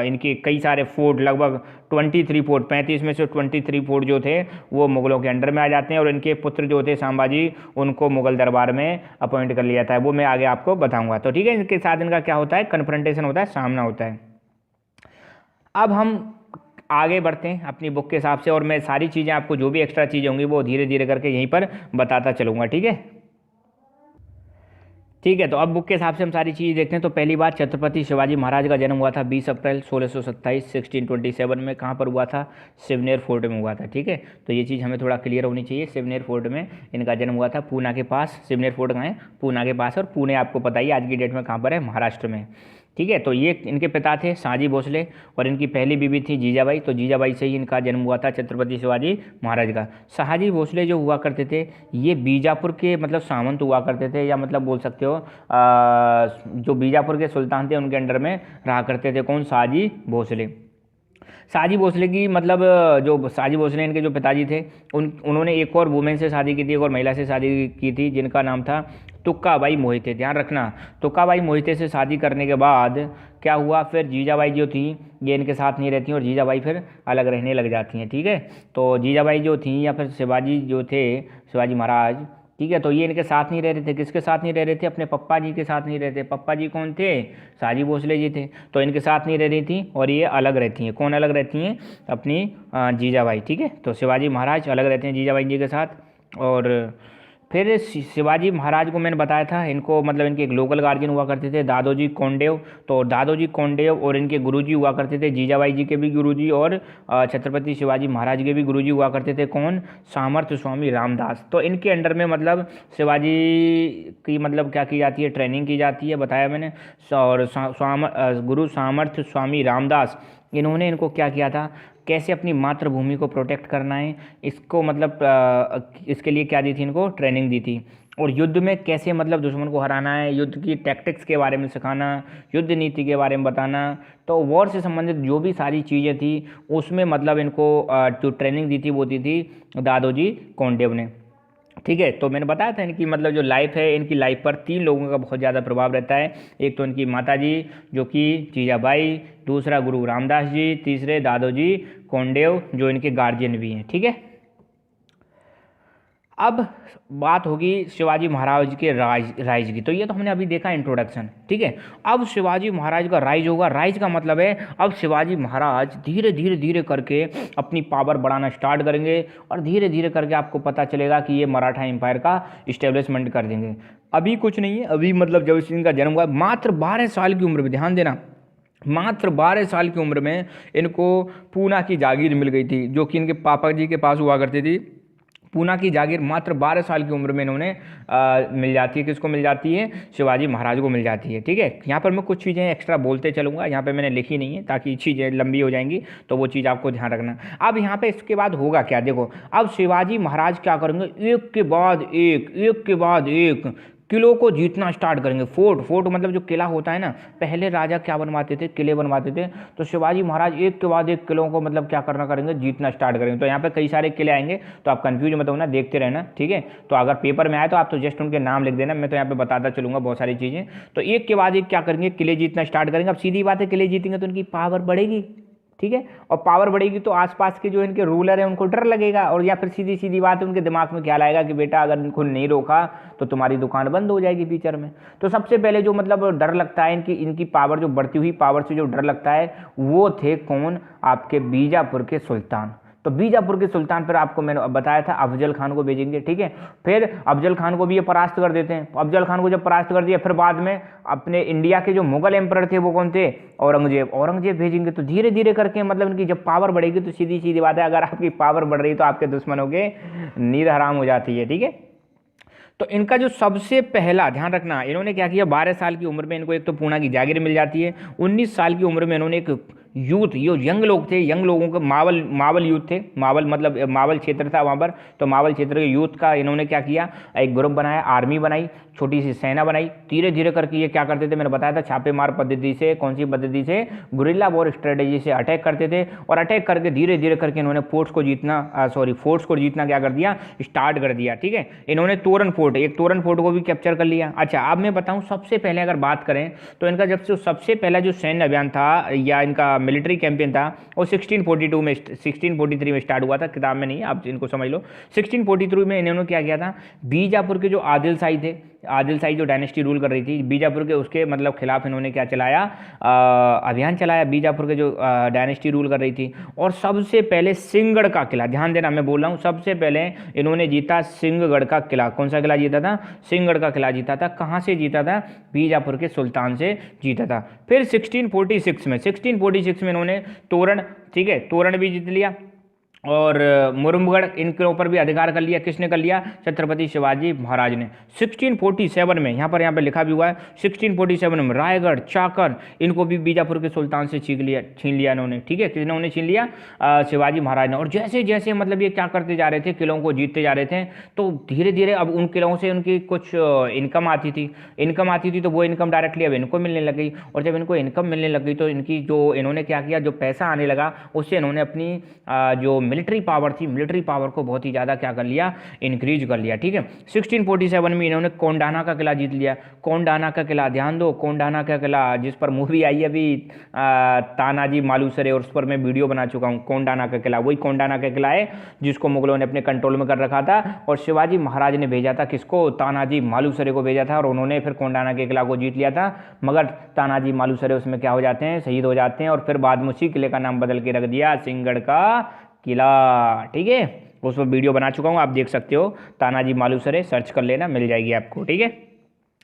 इनके कई सारे फोर्ट, लगभग 23 फोर्ट, 35 में से 23 फोर्ट जो थे वो मुगलों के अंडर में आ जाते हैं। और इनके पुत्र जो थे संभाजी, उनको मुगल दरबार में अपॉइंट कर लिया जाता है। वो मैं आगे आपको बताऊंगा। तो ठीक है, इनके साथ इनका क्या होता है? कन्फ्रंटेशन होता है, सामना होता है। अब हम आगे बढ़ते हैं अपनी बुक के हिसाब से, और मैं सारी चीज़ें आपको जो भी एक्स्ट्रा चीज़ें होंगी वो धीरे धीरे करके यहीं पर बताता चलूँगा। ठीक है, तो अब बुक के हिसाब से हम सारी चीज़ देखते हैं। तो पहली बात, छत्रपति शिवाजी महाराज का जन्म हुआ था 20 अप्रैल 1627 1627 में। कहाँ पर हुआ था? सिवनेर फोर्ट में हुआ था। ठीक है, तो ये चीज़ हमें थोड़ा क्लियर होनी चाहिए। सिवनेर फोर्ट में इनका जन्म हुआ था, पूना के पास। सिवनेर फोर्ट कहाँ है? पूना के पास। और पुणे आपको पता ही आज की डेट में कहाँ पर है? महाराष्ट्र में। ठीक है। तो ये इनके पिता थे शहाजी भोसले और इनकी पहली बीवी थी जीजाबाई। तो जीजाबाई से ही इनका जन्म हुआ था छत्रपति शिवाजी महाराज का। शहाजी भोसले जो हुआ करते थे ये बीजापुर के मतलब सामंत हुआ करते थे, या मतलब बोल सकते हो जो बीजापुर के सुल्तान थे उनके अंडर में रहा करते थे। कौन? शहाजी भोसले। शहाजी भोसले की मतलब जो शहाजी भोसले इनके जो पिताजी थे उन्होंने एक और वुमेन से शादी की थी, एक और महिला से शादी की थी जिनका नाम था तुक्काबाई मोहिते। ध्यान रखना, तुक्काबाई मोहिते से शादी करने के बाद क्या हुआ, फिर जीजाबाई जो थी ये इनके साथ नहीं रहती और जीजाबाई फिर अलग रहने लग जाती हैं। ठीक है। तो जीजाबाई जो थी या फिर शिवाजी जो थे, शिवाजी महाराज, ठीक है, तो ये इनके साथ नहीं रह रहे थे। किसके साथ नहीं रह रहे थे? अपने पप्पा जी के साथ नहीं रहते। पप्पा जी कौन थे? शहाजी भोसले जी थे। तो इनके साथ नहीं रह रही थी और ये अलग रहती हैं। कौन अलग रहती हैं? अपनी जीजाबाई। ठीक है। तो शिवाजी महाराज अलग रहते हैं जीजाबाई जी के साथ। और फिर शिवाजी महाराज को मैंने बताया था, इनको मतलब इनके एक लोकल गार्जियन हुआ करते थे दादोजी कोंडदेव। तो दादोजी कोंडदेव और इनके गुरुजी हुआ करते थे जीजाबाई जी के भी गुरुजी और छत्रपति शिवाजी महाराज के भी गुरुजी हुआ करते थे। कौन? सामर्थ्य स्वामी रामदास। तो इनके अंडर में मतलब शिवाजी की मतलब क्या की जाती है? ट्रेनिंग की जाती है, बताया मैंने। और गुरु सामर्थ्य स्वामी रामदास इन्होंने इनको क्या किया था, कैसे अपनी मातृभूमि को प्रोटेक्ट करना है इसको मतलब इसके लिए क्या दी थी? इनको ट्रेनिंग दी थी। और युद्ध में कैसे मतलब दुश्मन को हराना है, युद्ध की टैक्टिक्स के बारे में सिखाना, युद्ध नीति के बारे में बताना। तो वॉर से संबंधित जो भी सारी चीज़ें थी उसमें मतलब इनको जो ट्रेनिंग दी थी वो दी थी दादोजी कोंडदेव ने। ठीक है। तो मैंने बताया था इनकी मतलब जो लाइफ है, इनकी लाइफ पर 3 लोगों का बहुत ज़्यादा प्रभाव रहता है। एक तो इनकी माताजी जो कि जीजाबाई, दूसरा गुरु रामदास जी, तीसरे दादोजी कोंडदेव जो इनके गार्जियन भी हैं। ठीक है। अब बात होगी शिवाजी महाराज के राइज की। तो ये तो हमने अभी देखा इंट्रोडक्शन। ठीक है। अब शिवाजी महाराज का राइज होगा। राइज का मतलब है अब शिवाजी महाराज धीरे धीरे धीरे करके अपनी पावर बढ़ाना स्टार्ट करेंगे और धीरे धीरे करके आपको पता चलेगा कि ये मराठा एम्पायर का इस्टेब्लिशमेंट कर देंगे। अभी कुछ नहीं है, अभी मतलब जब इनका जन्म हुआ मात्र 12 साल की उम्र में, ध्यान देना, मात्र 12 साल की उम्र में इनको पूना की जागीर मिल गई थी जो कि इनके पापा जी के पास हुआ करती थी। पूना की जागीर मात्र 12 साल की उम्र में इन्होंने मिल जाती है। किसको मिल जाती है? शिवाजी महाराज को मिल जाती है। ठीक है। यहाँ पर मैं कुछ चीज़ें एक्स्ट्रा बोलते चलूँगा, यहाँ पे मैंने लिखी नहीं है ताकि चीज़ें लंबी हो जाएंगी, तो वो चीज़ आपको ध्यान रखना। अब यहाँ पे इसके बाद होगा क्या, देखो अब शिवाजी महाराज क्या करेंगे, एक के बाद एक किलों को जीतना स्टार्ट करेंगे। फोर्ट मतलब जो किला होता है ना, पहले राजा क्या बनवाते थे? किले बनवाते थे। तो शिवाजी महाराज एक के बाद एक किलों को मतलब क्या करना करेंगे? जीतना स्टार्ट करेंगे। तो यहाँ पे कई सारे किले आएंगे, तो आप कंफ्यूज मत होना, देखते रहना। ठीक है। तो अगर पेपर में आए तो आप तो जस्ट उनके नाम लिख देना, मैं तो यहाँ पे बताता चलूँगा बहुत सारी चीज़ें। तो एक के बाद एक क्या करेंगे? किले जीतना स्टार्ट करेंगे। अब सीधी बात है, किले जीतेंगे तो उनकी पावर बढ़ेगी। ठीक है। और पावर बढ़ेगी तो आसपास के जो इनके रूलर हैं उनको डर लगेगा, और या फिर सीधी सीधी बात है उनके दिमाग में ख्याल आएगा कि बेटा अगर इनको नहीं रोका तो तुम्हारी दुकान बंद हो जाएगी फ्यूचर में। तो सबसे पहले जो मतलब डर लगता है इनकी पावर, जो बढ़ती हुई पावर से जो डर लगता है वो थे कौन? आपके बीजापुर के सुल्तान। तो बीजापुर के सुल्तान पर आपको मैंने बताया था अफजल खान को भेजेंगे। ठीक है। फिर अफजल खान को भी ये परास्त कर देते हैं। अफजल खान को जब परास्त कर दिया, फिर बाद में अपने इंडिया के जो मुगल एम्परर थे वो कौन थे? औरंगजेब भेजेंगे। तो धीरे धीरे करके मतलब इनकी जब पावर बढ़ेगी तो सीधी सीधी बात है, अगर आपकी पावर बढ़ रही है तो आपके दुश्मनों के नींद हराम हो जाती है। ठीक है। तो इनका जो सबसे पहला, ध्यान रखना, इन्होंने क्या किया, 12 साल की उम्र में इनको एक तो पूना की जागीर मिल जाती है। 19 साल की उम्र में इन्होंने एक यूथ, ये यंग लोग थे, यंग लोगों के मावल यूथ थे, मावल मतलब मावल क्षेत्र था वहाँ पर, तो मावल क्षेत्र के यूथ का इन्होंने क्या किया, एक ग्रुप बनाया, आर्मी बनाई, छोटी सी सेना बनाई। धीरे धीरे करके ये क्या करते थे, मैंने बताया था छापेमार पद्धति से, कौन सी पद्धति से, गुरिल्ला वॉर स्ट्रेटेजी से अटैक करते थे। और अटैक करके धीरे धीरे करके इन्होंने फोर्ट्स को जीतना क्या कर दिया, स्टार्ट कर दिया। ठीक है। इन्होंने तोरण फोर्ट को भी कैप्चर कर लिया। अच्छा, अब मैं बताऊं सबसे पहले अगर बात करें तो इनका जब से सबसे पहला जो सैन्य अभियान था या इनका मिलिट्री कैंपेन था वो 1643 में स्टार्ट हुआ था, किताब में नहीं है, आप इनको समझ लो। 1643 में इन्होंने क्या किया था, बीजापुर के जो आदिल शाही थे, आदिल शाही जो डायनेस्टी रूल कर रही थी बीजापुर के, उसके मतलब खिलाफ इन्होंने क्या चलाया, अभियान चलाया, बीजापुर के जो डायनेस्टी रूल कर रही थी। और सबसे पहले सिंहगढ़ का किला, ध्यान देना मैं बोल रहा हूँ, सबसे पहले इन्होंने जीता सिंहगढ़ का किला। कौन सा किला जीता था, सिंहगढ़ का किला जीता था। कहाँ से जीता था, बीजापुर के सुल्तान से जीता था। फिर 1646 में इन्होंने तोरण, ठीक है, तोरण भी जीत लिया। और मुरुमगढ़, इनके ऊपर भी अधिकार कर लिया। किसने कर लिया? छत्रपति शिवाजी महाराज ने। 1647 में, यहाँ पे लिखा भी हुआ है, 1647 में रायगढ़, चाकन, इनको भी बीजापुर के सुल्तान से छीन लिया इन्होंने। ठीक है, किसने उन्हें छीन लिया? शिवाजी महाराज ने। और जैसे जैसे मतलब ये क्या करते जा रहे थे, किलों को जीतते जा रहे थे, तो धीरे धीरे अब उन किलों से उनकी कुछ इनकम आती थी, तो वो इनकम डायरेक्टली अब इनको मिलने लग गई। और जब इनको इनकम मिलने लग गई तो इनकी जो इन्होंने क्या किया, जो पैसा आने लगा उससे इन्होंने अपनी जो मिलिट्री पावर थी, मिलिट्री पावर को बहुत ही ज़्यादा क्या कर लिया, इंक्रीज कर लिया। ठीक है, 1647 में इन्होंने कोंडाना का किला जीत लिया। कोंडाना का किला, ध्यान दो, कोंडाना का किला जिस पर मूवी आई है अभी तानाजी मालुसरे, और उस पर मैं वीडियो बना चुका हूँ। कोंडाना का किला, वही कोंडाना का किला है जिसको मुगलों ने अपने कंट्रोल में कर रखा था, और शिवाजी महाराज ने भेजा था किसको? तानाजी मालुसरे को भेजा था, और उन्होंने फिर कोंडाना के किला को जीत लिया था। मगर तानाजी मालुसरे उसमें क्या हो जाते हैं, शहीद हो जाते हैं, और फिर बाद में उसी किले का नाम बदल के रख दिया सिंहगढ़ का किला। ठीक है, उस पर वीडियो बना चुका हूँ, आप देख सकते हो, तानाजी मालुसरे सर्च कर लेना, मिल जाएगी आपको। ठीक है,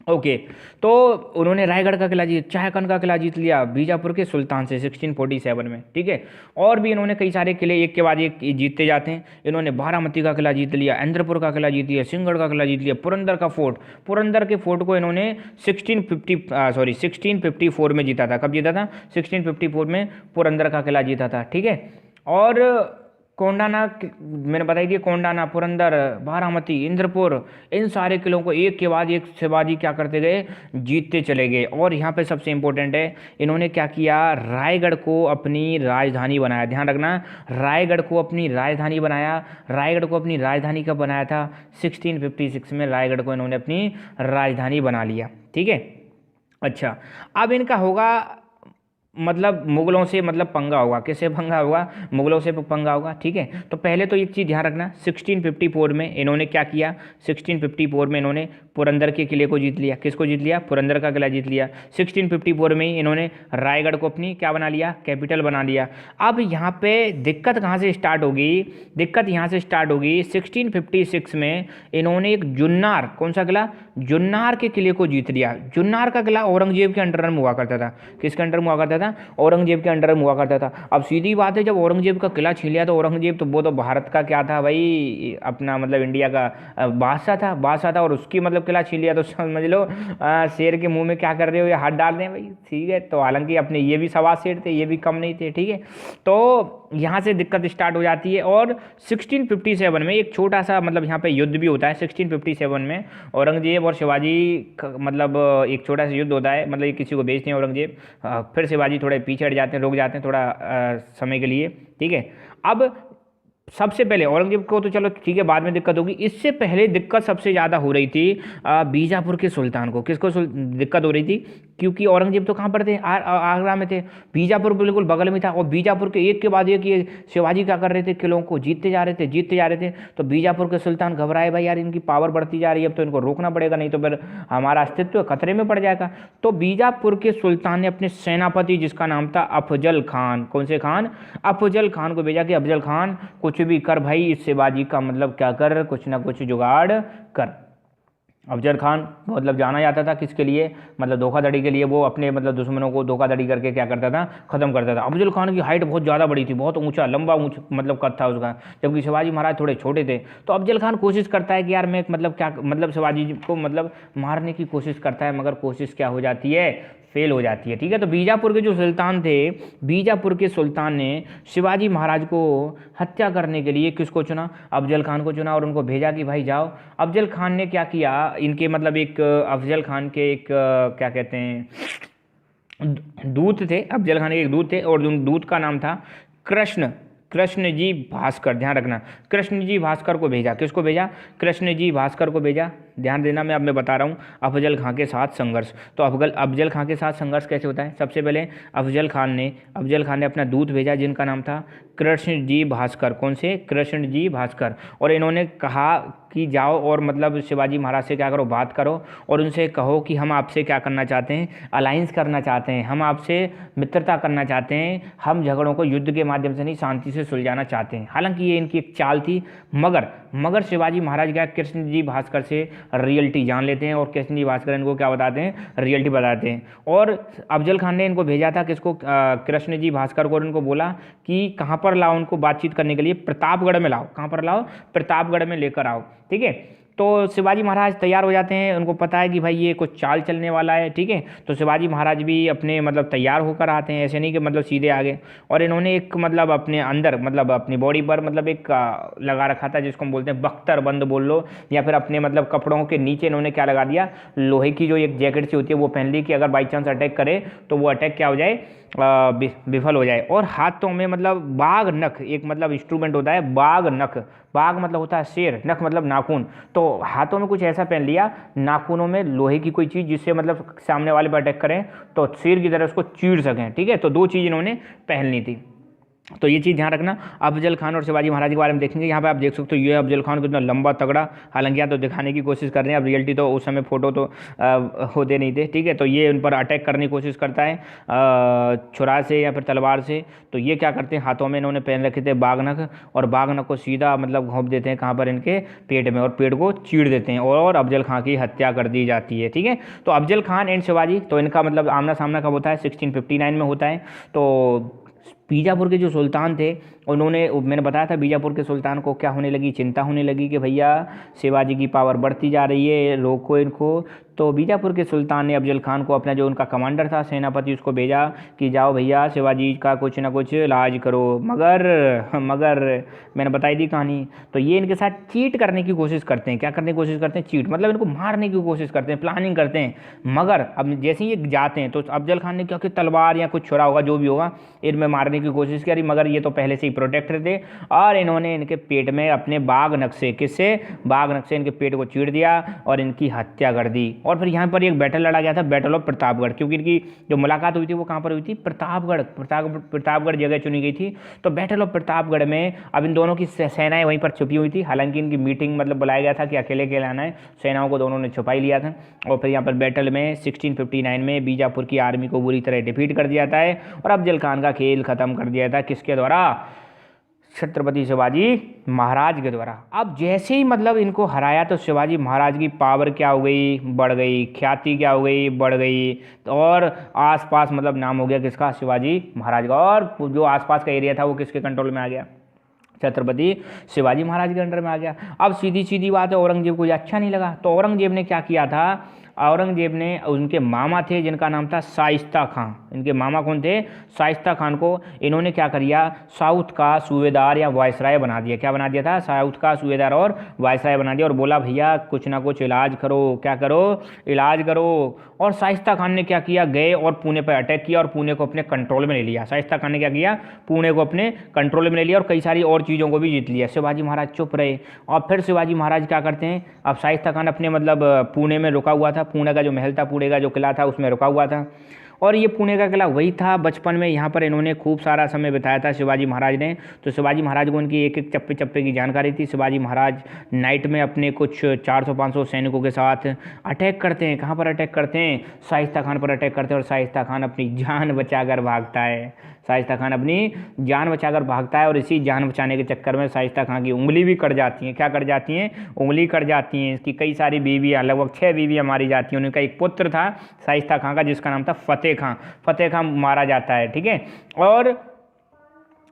ओके। तो उन्होंने रायगढ़ का किला जीत, चाहकन का किला जीत लिया बीजापुर के सुल्तान से 1647 में। ठीक है, और भी इन्होंने कई सारे किले एक के बाद एक जीतते जाते हैं। इन्होंने बारामती का किला जीत लिया, इंद्रपुर का किला जीत लिया, सिंहगढ़ का किला जीत लिया, पुरंदर का फोर्ट, पुरंदर के फोर्ट को इन्होंने 1654 में जीता था। कब जीता था? 1654 में पुरंदर का किला जीता था। ठीक है, और कोंडाना, मैंने बताई थी, कोंडाना, पुरंदर, बारामती, इंद्रपुर, इन सारे किलों को एक के बाद एक शिवाजी क्या करते गए, जीतते चले गए। और यहाँ पे सबसे इम्पोर्टेंट है, इन्होंने क्या किया, रायगढ़ को अपनी राजधानी बनाया। ध्यान रखना, रायगढ़ को अपनी राजधानी बनाया। रायगढ़ को अपनी राजधानी कब बनाया था? 1656 में रायगढ़ को इन्होंने अपनी राजधानी बना लिया। ठीक है, अच्छा, अब इनका होगा मतलब मुगलों से मतलब पंगा होगा। किससे पंगा होगा? मुगलों से पंगा होगा। ठीक है, तो पहले तो एक चीज़ ध्यान रखना, 1654 में इन्होंने क्या किया, 1654 में इन्होंने पुरंदर के किले को जीत लिया। किसको जीत लिया? पुरंदर का किला जीत लिया। 1654 में ही इन्होंने रायगढ़ को अपनी क्या बना लिया, कैपिटल बना लिया। अब यहाँ पे दिक्कत कहाँ से स्टार्ट होगी? दिक्कत यहाँ से स्टार्ट होगी 1656 में इन्होंने एक जुन्नार, कौन सा किला? जुन्नार के किले को जीत लिया। जुन्नार का किला औरंगजेब के अंडर में हुआ करता था। किसके अंडर में हुआ करता था? औरंगजेब के अंडर में हुआ करता था। अब सीधी बात है, जब औरंगजेब का किला छीन लिया तो औरंगजेब तो वो तो भारत का क्या था भाई, अपना मतलब इंडिया का बादशाह था, और उसकी मतलब किला छीन लिया तो समझ लो शेर के मुंह में क्या कर रहे हो, ये हाथ डाल रहे हैं भाई। ठीक है, तो हालांकि अपने ये भी सवा शेर थे, ये भी कम नहीं थे। ठीक है, तो यहाँ से दिक्कत स्टार्ट हो जाती है। और 1657 में एक छोटा सा मतलब यहाँ पे युद्ध भी होता है। 1657 में औरंगजेब और शिवाजी मतलब एक छोटा सा युद्ध होता है, मतलब ये किसी को भेजते हैं औरंगजेब, फिर शिवाजी थोड़े पीछे हट जाते हैं, रुक जाते हैं थोड़ा समय के लिए। ठीक है, अब सबसे पहले औरंगजेब को तो चलो ठीक है, बाद में दिक्कत होगी, इससे पहले दिक्कत सबसे ज़्यादा हो रही थी बीजापुर के सुल्तान को। किसको दिक्कत हो रही थी? क्योंकि औरंगजेब तो कहाँ पर थे? आगरा में थे। बीजापुर बिल्कुल बगल में था, और बीजापुर के एक के बाद एक ये शिवाजी क्या कर रहे थे, किलों को जीतते जा रहे थे। तो बीजापुर के सुल्तान घबराए, भाई यार इनकी पावर बढ़ती जा रही है, अब तो इनको रोकना पड़ेगा, नहीं तो फिर हमारा अस्तित्व खतरे में पड़ जाएगा। तो बीजापुर के सुल्तान ने अपने सेनापति, जिसका नाम था अफजल खान, कौन से खान? अफजल खान को भेजा कि अफजल खान कुछ भी कर भाई, इस शिवाजी का मतलब क्या कर, कुछ ना कुछ जुगाड़ कर। अफजल खान मतलब जाना जाता था किसके लिए, मतलब धोखाधड़ी के लिए। वो अपने मतलब दुश्मनों को धोखाधड़ी करके क्या करता था, खत्म करता था। अफजल खान की हाइट बहुत ज़्यादा बड़ी थी, बहुत ऊंचा लंबा मतलब कद था उसका, जबकि शिवाजी महाराज थोड़े छोटे थे। तो अफजल खान कोशिश करता है कि यार मैं मतलब क्या मतलब शिवाजी को मतलब मारने की कोशिश करता है, मगर कोशिश क्या हो जाती है, फेल हो जाती है। ठीक है, तो बीजापुर के जो सुल्तान थे, बीजापुर के सुल्तान ने शिवाजी महाराज को हत्या करने के लिए किसको चुना? अफजल खान को चुना, और उनको भेजा कि भाई जाओ। अफजल खान ने क्या किया, इनके मतलब एक अफजल खान के एक क्या कहते हैं, दूत थे। अफजल खान के एक दूत थे, और दूत का नाम था कृष्णजी भास्कर। ध्यान रखना, कृष्णजी भास्कर को भेजा। किसको भेजा? कृष्णजी भास्कर को भेजा। ध्यान देना, मैं अब मैं बता रहा हूँ अफजल खां के साथ संघर्ष। तो अफजल खां के साथ संघर्ष कैसे होता है? सबसे पहले अफजल खान ने अपना दूत भेजा, जिनका नाम था कृष्णजी भास्कर। कौन से? कृष्णजी भास्कर। और इन्होंने कहा कि जाओ और मतलब शिवाजी महाराज से क्या करो, बात करो, और उनसे कहो कि हम आपसे क्या करना चाहते हैं, अलायंस करना चाहते हैं, हम आपसे मित्रता करना चाहते हैं, हम झगड़ों को युद्ध के माध्यम से नहीं, शांति से सुलझाना चाहते हैं। हालांकि ये इनकी एक चाल थी, मगर शिवाजी महाराज गया कृष्णजी भास्कर से रियलिटी जान लेते हैं और कृष्णजी भास्कर इनको क्या बताते हैं, रियलिटी बताते हैं। और अफजल खान ने इनको भेजा था किसको, कृष्णजी भास्कर को, और इनको बोला कि कहाँ पर लाओ उनको बातचीत करने के लिए, प्रतापगढ़ में लाओ। कहाँ पर लाओ, प्रतापगढ़ में लेकर आओ, ठीक है। तो शिवाजी महाराज तैयार हो जाते हैं, उनको पता है कि भाई ये कुछ चाल चलने वाला है, ठीक है। तो शिवाजी महाराज भी अपने मतलब तैयार होकर आते हैं, ऐसे नहीं कि मतलब सीधे आ गए। और इन्होंने एक मतलब अपने अंदर मतलब अपनी बॉडी पर मतलब एक लगा रखा था जिसको हम बोलते हैं बख्तर बंद बोल लो, या फिर अपने मतलब कपड़ों के नीचे इन्होंने क्या लगा दिया, लोहे की जो एक जैकेट सी होती है वो पहन ली कि अगर बाई चांस अटैक करे तो वो अटैक क्या हो जाए, विफल हो जाए। और हाथों में मतलब बाघ नख, एक मतलब इंस्ट्रूमेंट होता है बाघ नख, बाघ मतलब होता है शेर, नख मतलब नाखून, तो हाथों में कुछ ऐसा पहन लिया, नाखूनों में लोहे की कोई चीज़ जिससे मतलब सामने वाले पर अटैक करें तो शेर की तरह उसको चीर सकें, ठीक है। तो दो चीज़ इन्होंने पहन ली थी। तो ये चीज़ ध्यान रखना। अफजल खान और शिवाजी महाराज के बारे में देखेंगे, यहाँ पे आप देख सकते हो ये अफजल खान कितना लंबा तगड़ा, हालांकि यहाँ तो दिखाने की कोशिश कर रहे हैं, अब रियलिटी तो उस समय फोटो तो होते नहीं थे, ठीक है। तो ये उन पर अटैक करने की कोशिश करता है छुरा से या फिर तलवार से। तो ये क्या करते हैं, हाथों में इन्होंने पहन रखे थे बाघनख, और बाघनख को सीधा मतलब घोंप देते हैं कहाँ पर, इनके पेट में, और पेट को चीर देते हैं और अफजल खान की हत्या कर दी जाती है, ठीक है। तो अफजल खान एंड शिवाजी, तो इनका मतलब आमना सामना कब होता है, 1659 में होता है। तो बीजापुर के जो सुल्तान थे उन्होंने, मैंने बताया था बीजापुर के सुल्तान को क्या होने लगी, चिंता होने लगी कि भैया शिवाजी की पावर बढ़ती जा रही है, रोको इनको। तो बीजापुर के सुल्तान ने अफजल खान को, अपना जो उनका कमांडर था सेनापति, उसको भेजा कि जाओ भैया शिवाजी का कुछ ना कुछ इलाज करो। मगर मैंने बताई दी कहानी। तो ये इनके साथ चीट करने की कोशिश करते हैं। क्या करने की कोशिश करते हैं, चीट मतलब इनको मारने की कोशिश करते हैं, प्लानिंग करते हैं। मगर अब जैसे ही ये जाते हैं तो अफजल खान ने क्या कि तलवार या कुछ छुरा होगा जो भी होगा, इनमें मारने की कोशिश करी, मगर ये तो पहले से ही प्रोटेक्टर थे और इन्होंने इनके पेट में अपने बाघ नख से, किससे, बाघ नख से इनके पेट को चीर दिया और इनकी हत्या कर दी। और फिर यहाँ पर एक बैटल लड़ा गया था, बैटल ऑफ प्रतापगढ़, क्योंकि इनकी जो मुलाकात हुई थी वो कहाँ पर हुई थी, प्रतापगढ़ जगह चुनी गई थी। तो बैटल ऑफ प्रतापगढ़ में अब इन दोनों की सेनाएं वहीं पर छुपी हुई थी, हालांकि इनकी मीटिंग मतलब बुलाया गया था कि अकेले अकेले आना है, सेनाओं को दोनों ने छुपा ही लिया था। और फिर यहाँ पर बैटल में 1659 में बीजापुर की आर्मी को बुरी तरह डिफीट कर दिया जाता है और अफजल खान का खेल खत्म कर दिया था, किसके द्वारा, छत्रपति शिवाजी महाराज के द्वारा। अब जैसे ही मतलब इनको हराया तो शिवाजी महाराज की पावर क्या हो गई, बढ़ गई, ख्याति क्या हो गई, बढ़ गई, और आसपास मतलब नाम हो गया किसका, शिवाजी महाराज का। और जो आसपास का एरिया था वो किसके कंट्रोल में आ गया, छत्रपति शिवाजी महाराज के अंडर में आ गया। अब सीधी सीधी बात है, औरंगजेब को ये अच्छा नहीं लगा। तो औरंगजेब ने क्या किया था, औरंगजेब ने, उनके मामा थे जिनका नाम था शाइस्ता खां, इनके मामा कौन थे, शाइस्ता खान को इन्होंने क्या किया, साउथ का सूबेदार या वायसराय बना दिया। क्या बना दिया था, साउथ का सूबेदार और वायसराय बना दिया, और बोला भैया कुछ ना कुछ इलाज करो, क्या करो, इलाज करो। और शाइस्ता खान ने क्या किया, गए और पुणे पर अटैक किया और पुणे को अपने कंट्रोल में ले लिया। शाइस्ता खान ने क्या किया, पुणे को अपने कंट्रोल में ले लिया और कई सारी और चीज़ों को भी जीत लिया। शिवाजी महाराज चुप रहे और फिर शिवाजी महाराज क्या करते हैं, अब शाइस्ता खान अपने मतलब पुणे में रुका हुआ था, पुणे का जो महल था, पुणे का जो किला था उसमें रुका हुआ था। और ये पुणे का किला वही था, बचपन में यहाँ पर इन्होंने खूब सारा समय बिताया था शिवाजी महाराज ने। तो शिवाजी महाराज को उनकी एक एक चप्पे चप्पे की जानकारी थी। शिवाजी महाराज नाइट में अपने कुछ 400-500 सैनिकों के साथ अटैक करते हैं। कहाँ पर अटैक करते हैं, शाइस्ता खान पर अटैक करते हैं और शाइस्ता खान अपनी जान बचाकर भागता है। शाइस्ता खान अपनी जान बचाकर भागता है और इसी जान बचाने के चक्कर में शाइस्ता खान की उंगली भी कट जाती है। क्या कट जाती हैं, उंगली कट जाती हैं। इसकी कई सारी बीवियाँ, लगभग 6 बीवियाँ मारी जाती हैं। उनका एक पुत्र था शाइस्ता खान का जिसका नाम था फतेह खां। फतेह खां मारा जाता है, ठीक है। और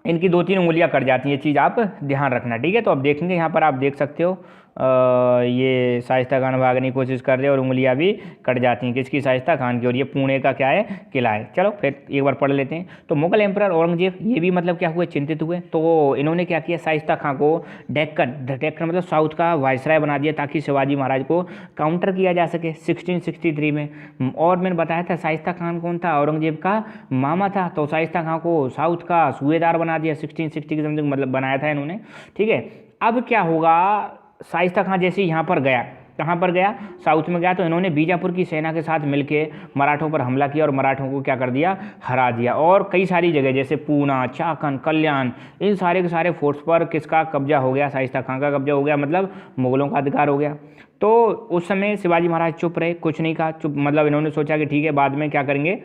इनकी 2-3 उंगलियां कट जाती हैं, ये चीज़ आप ध्यान रखना, ठीक है। तो अब देखेंगे यहाँ पर आप देख सकते हो ये शाइस्ता खान भागने की कोशिश कर रहे हैं और उंगलियां भी कट जाती हैं, किसकी, शाइस्ता खान की। और ये पुणे का क्या है, किला है। चलो फिर एक बार पढ़ लेते हैं। तो मुगल एम्परर औरंगजेब ये भी मतलब क्या हुए, चिंतित हुए। तो इन्होंने क्या किया, शाइस्ता खान को डेक्कन मतलब साउथ का वायसराय बना दिया ताकि शिवाजी महाराज को काउंटर किया जा सके 1663 में। और मैंने बताया था शाइस्ता खान कौन था, औरंगजेब का मामा था। तो शाइस्ता खान को साउथ का सूबेदार बना दिया 1660 के समथिंग मतलब बनाया था इन्होंने, ठीक है। अब क्या होगा, शाइस्ता खान जैसे यहाँ पर गया, कहाँ पर गया, साउथ में गया, तो इन्होंने बीजापुर की सेना के साथ मिलके मराठों पर हमला किया और मराठों को क्या कर दिया, हरा दिया। और कई सारी जगह जैसे पूना, चाकन, कल्याण, इन सारे के सारे फोर्ट्स पर किसका कब्जा हो गया, शाइस्ता खान का कब्जा हो गया, मतलब मुगलों का अधिकार हो गया। तो उस समय शिवाजी महाराज चुप रहे, कुछ नहीं कहा, चुप मतलब इन्होंने सोचा कि ठीक है बाद में क्या करेंगे,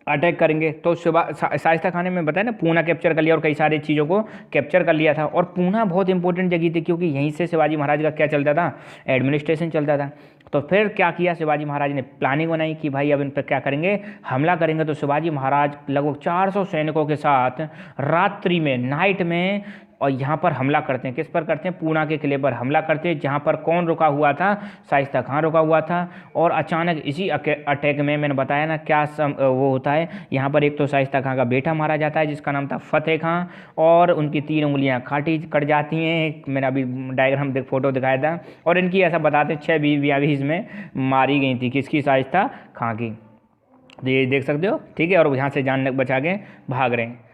अटैक करेंगे। तो शाइस्ता खान ने मैं बताया ना पूना कैप्चर कर लिया और कई सारी चीज़ों को कैप्चर कर लिया था। और पूना बहुत इंपॉर्टेंट जगह थी क्योंकि यहीं से शिवाजी महाराज का क्या चलता था, एडमिनिस्ट्रेशन चलता था। तो फिर क्या किया शिवाजी महाराज ने, प्लानिंग बनाई कि भाई अब इन पर क्या करेंगे, हमला करेंगे। तो शिवाजी महाराज लगभग 400 सैनिकों के साथ रात्रि में, नाइट में, और यहाँ पर हमला करते हैं। किस पर करते हैं, पूना के किले पर हमला करते हैं, जहाँ पर कौन रुका हुआ था, शाइस्ता खान रुका हुआ था। और अचानक इसी अटैक में मैंने बताया ना क्या वो होता है, यहाँ पर एक तो शाइस्ता खान का बेटा मारा जाता है जिसका नाम था फतेह खां, और उनकी 3 उंगलियाँ कट जाती हैं। मैंने अभी डायग्राम फोटो दिखाया था। और इनकी ऐसा बताते हैं 6 बीवियाँ भी इसमें मारी गई थी, किसकी, शाइस्ता खां की। ये देख सकते हो, ठीक है। और यहाँ से जान बचा के भाग रहे हैं।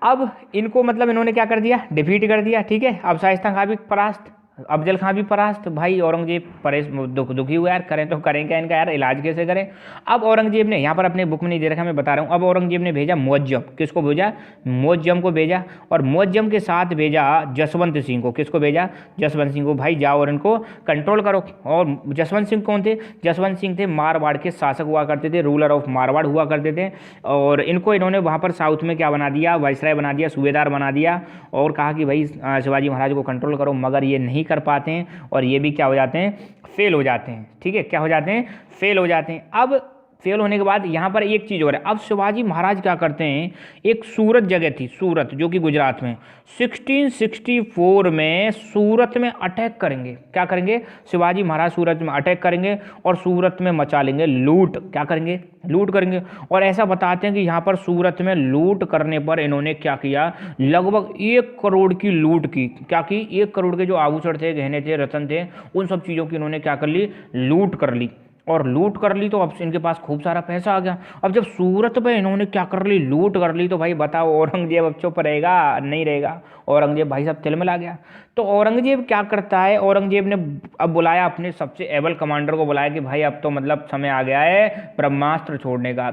अब इनको मतलब इन्होंने क्या कर दिया, डिफीट कर दिया, ठीक है। अब शाइस्ता खां भी परास्त, अफजल खां भी परास्त। भाई औरंगजेब दुखी हुआ, यार करें तो करें क्या इनका, यार इलाज कैसे करें। अब औरंगजेब ने, यहाँ पर अपने बुक में नहीं दे रखा, मैं बता रहा हूँ। अब औरंगजेब ने भेजा मुअज्जम, किसको भेजा, मुअज्जम को भेजा। और मुअज्जम के साथ भेजा जसवंत सिंह को, किसको भेजा, जसवंत सिंह को, भाई जाओ और इनको कंट्रोल करो। और जसवंत सिंह कौन थे, जसवंत सिंह थे मारवाड़ के शासक हुआ करते थे, रूलर ऑफ मारवाड़ हुआ करते थे। और इनको इन्होंने वहाँ पर साउथ में क्या बना दिया, वायसराय बना दिया, सूबेदार बना दिया। और कहा कि भाई शिवाजी महाराज को कंट्रोल करो, मगर ये नहीं कर पाते हैं और ये भी क्या हो जाते हैं, फेल हो जाते हैं, ठीक है। क्या हो जाते हैं, फेल हो जाते हैं। अब फेल होने के बाद यहाँ पर एक चीज़ और है। अब शिवाजी महाराज क्या करते हैं, एक सूरत जगह थी, सूरत जो कि गुजरात में, 1664 में सूरत में अटैक करेंगे। क्या करेंगे, शिवाजी महाराज सूरत में अटैक करेंगे और सूरत में मचा लेंगे लूट। क्या करेंगे, लूट करेंगे। और ऐसा बताते हैं कि यहाँ पर सूरत में लूट करने पर इन्होंने क्या किया, लगभग 1 करोड़ की लूट की। क्या की, 1 करोड़ के जो आभूषण थे, गहने थे, रत्न थे, उन सब चीज़ों की इन्होंने क्या कर ली, लूट कर ली। और लूट कर ली तो अब इनके पास खूब सारा पैसा आ गया। अब जब सूरत पे इन्होंने क्या कर ली, लूट कर ली, तो भाई बताओ औरंगजेब अब चुप रहेगा, नहीं रहेगा। औरंगजेब भाई साहब तिलमिला गया। तो औरंगजेब क्या करता है, औरंगजेब ने अब बुलाया अपने सबसे एबल कमांडर को, बुलाया कि भाई अब तो मतलब समय आ गया है ब्रह्मास्त्र छोड़ने का।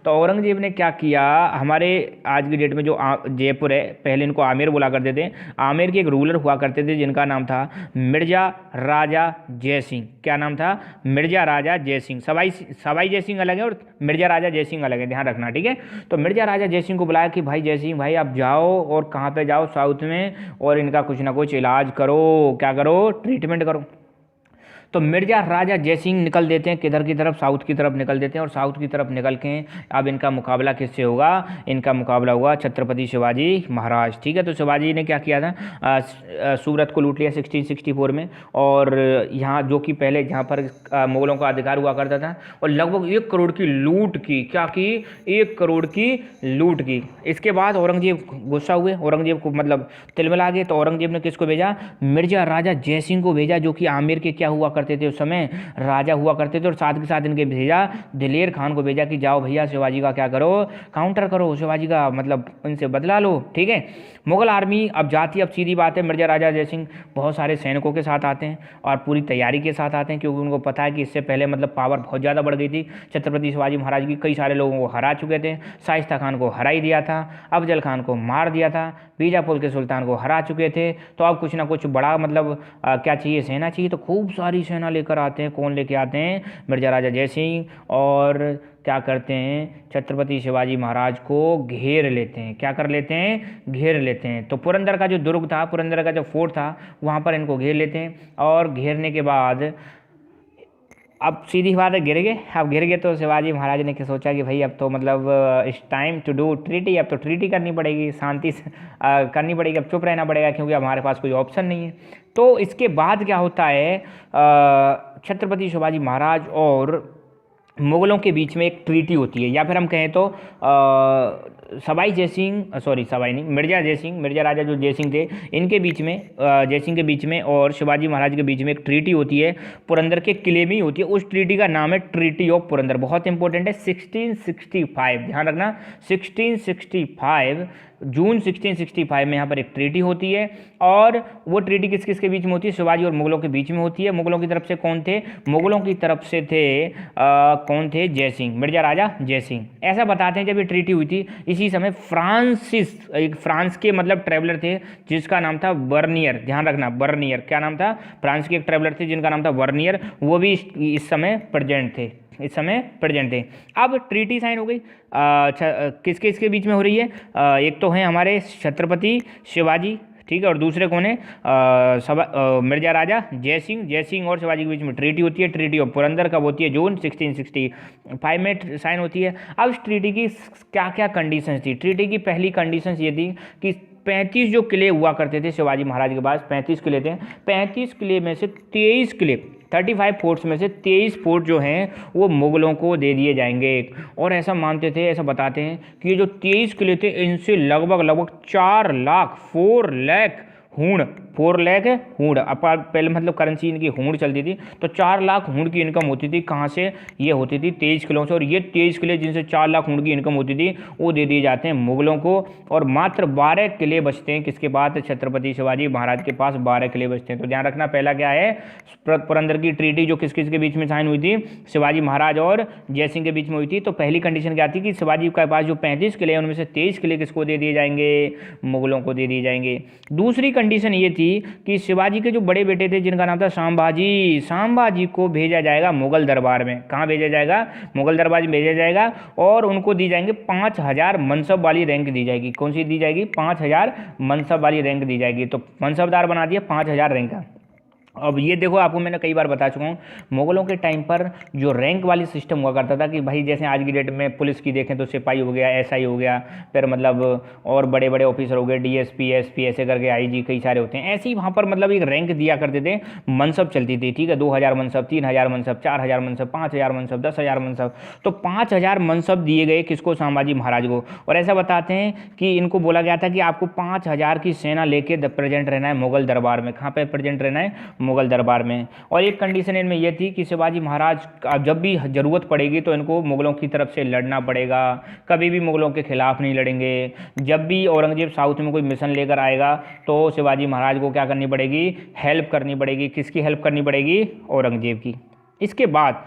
तो औरंगजेब ने क्या किया, हमारे आज की डेट में जो जयपुर है, पहले इनको आमेर बुला करते थे। आमेर के एक रूलर हुआ करते थे जिनका नाम था मिर्जा राजा जय सिंह। क्या नाम था, मिर्जा राजा जय सिंह। सवाई जय सिंह अलग है और मिर्जा राजा जय सिंह अलग है, ध्यान रखना, ठीक है। तो मिर्जा राजा जय सिंह को बुलाया कि भाई जय सिंह भाई आप जाओ, और कहाँ पे जाओ, साउथ में, और इनका कुछ ना कुछ इलाज करो, क्या करो, ट्रीटमेंट करो। तो मिर्जा राजा जय सिंह निकल देते हैं किधर की तरफ, साउथ की तरफ निकल देते हैं। और साउथ की तरफ निकल के अब इनका मुकाबला किससे होगा, इनका मुकाबला हुआ छत्रपति शिवाजी महाराज, ठीक है। तो शिवाजी ने क्या किया था, सूरत को लूट लिया 1664 में। और यहाँ जो कि पहले जहाँ पर मुगलों का अधिकार हुआ करता था, और लगभग 1 करोड़ की लूट की। क्या की, 1 करोड़ की लूट की। इसके बाद औरंगजेब गुस्सा हुए, औरंगजेब को मतलब तिलमिला गए। तो औरंगजेब ने किसको भेजा, मिर्जा राजा जय सिंह को भेजा, जो कि आमेर के क्या हुआ करते थे, उस समय राजा हुआ करते थे। और साथ के साथ इनके भेजा दिलेर खान को भेजा कि जाओ भैया शिवाजी का क्या करो, काउंटर करो, शिवाजी का मतलब उनसे बदला लो, ठीक है। मुगल आर्मी अब जाती, अब सीधी बात है, मिर्जा राजा जय सिंह बहुत सारे सैनिकों के साथ आते हैं और पूरी तैयारी के साथ आते हैं, क्योंकि उनको पता है कि इससे पहले मतलब पावर बहुत ज़्यादा बढ़ गई थी छत्रपति शिवाजी महाराज की। कई सारे लोगों को हरा चुके थे, शाइस्ता खान को हरा ही दिया था, अफजल खान को मार दिया था, बीजापुर के सुल्तान को हरा चुके थे। तो अब कुछ ना कुछ बड़ा मतलब क्या चाहिए, सेना चाहिए। तो खूब सारी सेना लेकर आते हैं। कौन लेके आते हैं, मिर्जा राजा जय सिंह। और क्या करते हैं, छत्रपति शिवाजी महाराज को घेर लेते हैं। क्या कर लेते हैं, घेर लेते हैं। तो पुरंदर का जो दुर्ग था, पुरंदर का जो फोर्ट था, वहाँ पर इनको घेर लेते हैं। और घेरने के बाद अब सीधी बात है, गिर गए। अब गिर गए तो शिवाजी महाराज ने क्या सोचा कि भाई अब तो मतलब it's time to do treaty, अब तो ट्रीटी करनी पड़ेगी, शांति से करनी पड़ेगी, अब चुप रहना पड़ेगा, क्योंकि अब हमारे पास कोई ऑप्शन नहीं है। तो इसके बाद क्या होता है, छत्रपति शिवाजी महाराज और मुगलों के बीच में एक ट्रीटी होती है, या फिर हम कहें तो सवाई जय सिंह, सॉरी सवाई नहीं, मिर्जा जय सिंह, मिर्जा राजा जो जय सिंह थे, इनके बीच में, जय सिंह के बीच में और शिवाजी महाराज के बीच में एक ट्रीटी होती है, पुरंदर के किले में ही होती है। उस ट्रीटी का नाम है ट्रीटी ऑफ पुरंदर, बहुत इंपॉर्टेंट है। 1665, ध्यान रखना, 1665 जून 1665 में यहाँ पर एक ट्रीटी होती है। और वो ट्रीटी किस किस के बीच में होती है, शिवाजी और मुगलों के बीच में होती है। मुगलों की तरफ से कौन थे, मुगलों की तरफ से थे कौन थे, जय सिंह, मिर्जा राजा जय सिंह। ऐसा बताते हैं जब ये ट्रीटी हुई थी, इसी समय फ्रांसिस, एक फ्रांस के मतलब ट्रेवलर थे जिसका नाम था वर्नियर, ध्यान रखना वर्नियर, क्या नाम था, फ्रांस के एक ट्रेवलर थे जिनका नाम था वर्नियर, वो भी इस समय प्रेजेंट थे। इस समय प्रेजेंट थे। अब ट्रीटी साइन हो गई, किसके इसके बीच में हो रही है, एक तो हैं हमारे छत्रपति शिवाजी, ठीक है, और दूसरे कौन है, मिर्जा राजा जय सिंह और शिवाजी के बीच में ट्रीटी होती है। ट्रीटी ऑफ पुरंदर कब होती है, जून 1665 में साइन होती है। अब इस ट्रीटी की क्या क्या कंडीशंस थी। ट्रीटी की पहली कंडीशंस ये थी कि 35 जो किले हुआ करते थे शिवाजी महाराज के पास, 35 किले थे, 35 किले में से 23 किले, 35 फोर्ट्स में से 23 फोर्ट जो हैं वो मुगलों को दे दिए जाएंगे। और ऐसा मानते थे, ऐसा बताते हैं कि ये जो 23 किले थे इनसे लगभग 4 लाख 4 लाख हूण, 4 लाख हूण, पहले मतलब करेंसी इनकी हूण चलती थी, तो 4 लाख हूण की इनकम होती थी। कहाँ से ये होती थी, 23 किलों से। और ये 23 किले जिनसे 4 लाख हूण की इनकम होती थी वो दे दिए जाते हैं मुगलों को। और मात्र 12 किले बचते हैं किसके पास, छत्रपति शिवाजी महाराज के पास 12 किले बचते हैं। तो ध्यान रखना, पहला क्या है, पुरंदर की ट्रीटी जो किस किस के बीच में साइन हुई थी, शिवाजी महाराज और जय सिंह के बीच में हुई थी। तो पहली कंडीशन क्या थी कि शिवाजी के पास जो 35 किले हैं उनमें से 23 किले किसको दे दिए जाएंगे, मुगलों को दे दिए जाएंगे। दूसरी कंडीशन ये थी कि शिवाजी के जो बड़े बेटे थे जिनका नाम था संभाजी को भेजा जाएगा मुगल दरबार में। कहाँ भेजा जाएगा, मुगल दरबार में भेजा जाएगा। और उनको दी जाएंगे 5000 मनसब वाली रैंक दी जाएगी। कौन सी दी जाएगी, 5000 मनसब वाली रैंक दी जाएगी। तो मनसबदार बना दिया 5000 रैंक का। अब ये देखो, आपको मैंने कई बार बता चुका हूँ, मुगलों के टाइम पर जो रैंक वाली सिस्टम हुआ करता था कि भाई जैसे आज की डेट में पुलिस की देखें तो सिपाही हो गया, एसआई हो गया, फिर मतलब और बड़े बड़े ऑफिसर हो गए, डीएसपी एसपी ऐसे करके आईजी कई सारे होते हैं। ऐसे ही वहाँ पर मतलब एक रैंक दिया करते थे, मनसब चलती थी, ठीक है, 2000 मनसब, 3000 मनसब, 4000 मनसब, 5000 मनसब, 10,000 मनसब। तो 5000 मनसब दिए गए किसको, संभाजी महाराज को। और ऐसा बताते हैं कि इनको बोला गया था कि आपको 5000 की सेना लेके प्रेजेंट रहना है मुगल दरबार में। कहाँ पर प्रेजेंट रहना है, मुगल दरबार में। और एक कंडीशन इनमें यह थी कि शिवाजी महाराज जब भी जरूरत पड़ेगी तो इनको मुगलों की तरफ से लड़ना पड़ेगा, कभी भी मुगलों के खिलाफ नहीं लड़ेंगे। जब भी औरंगजेब साउथ में कोई मिशन लेकर आएगा तो शिवाजी महाराज को क्या करनी पड़ेगी, हेल्प करनी पड़ेगी। किसकी हेल्प करनी पड़ेगी, औरंगजेब की। इसके बाद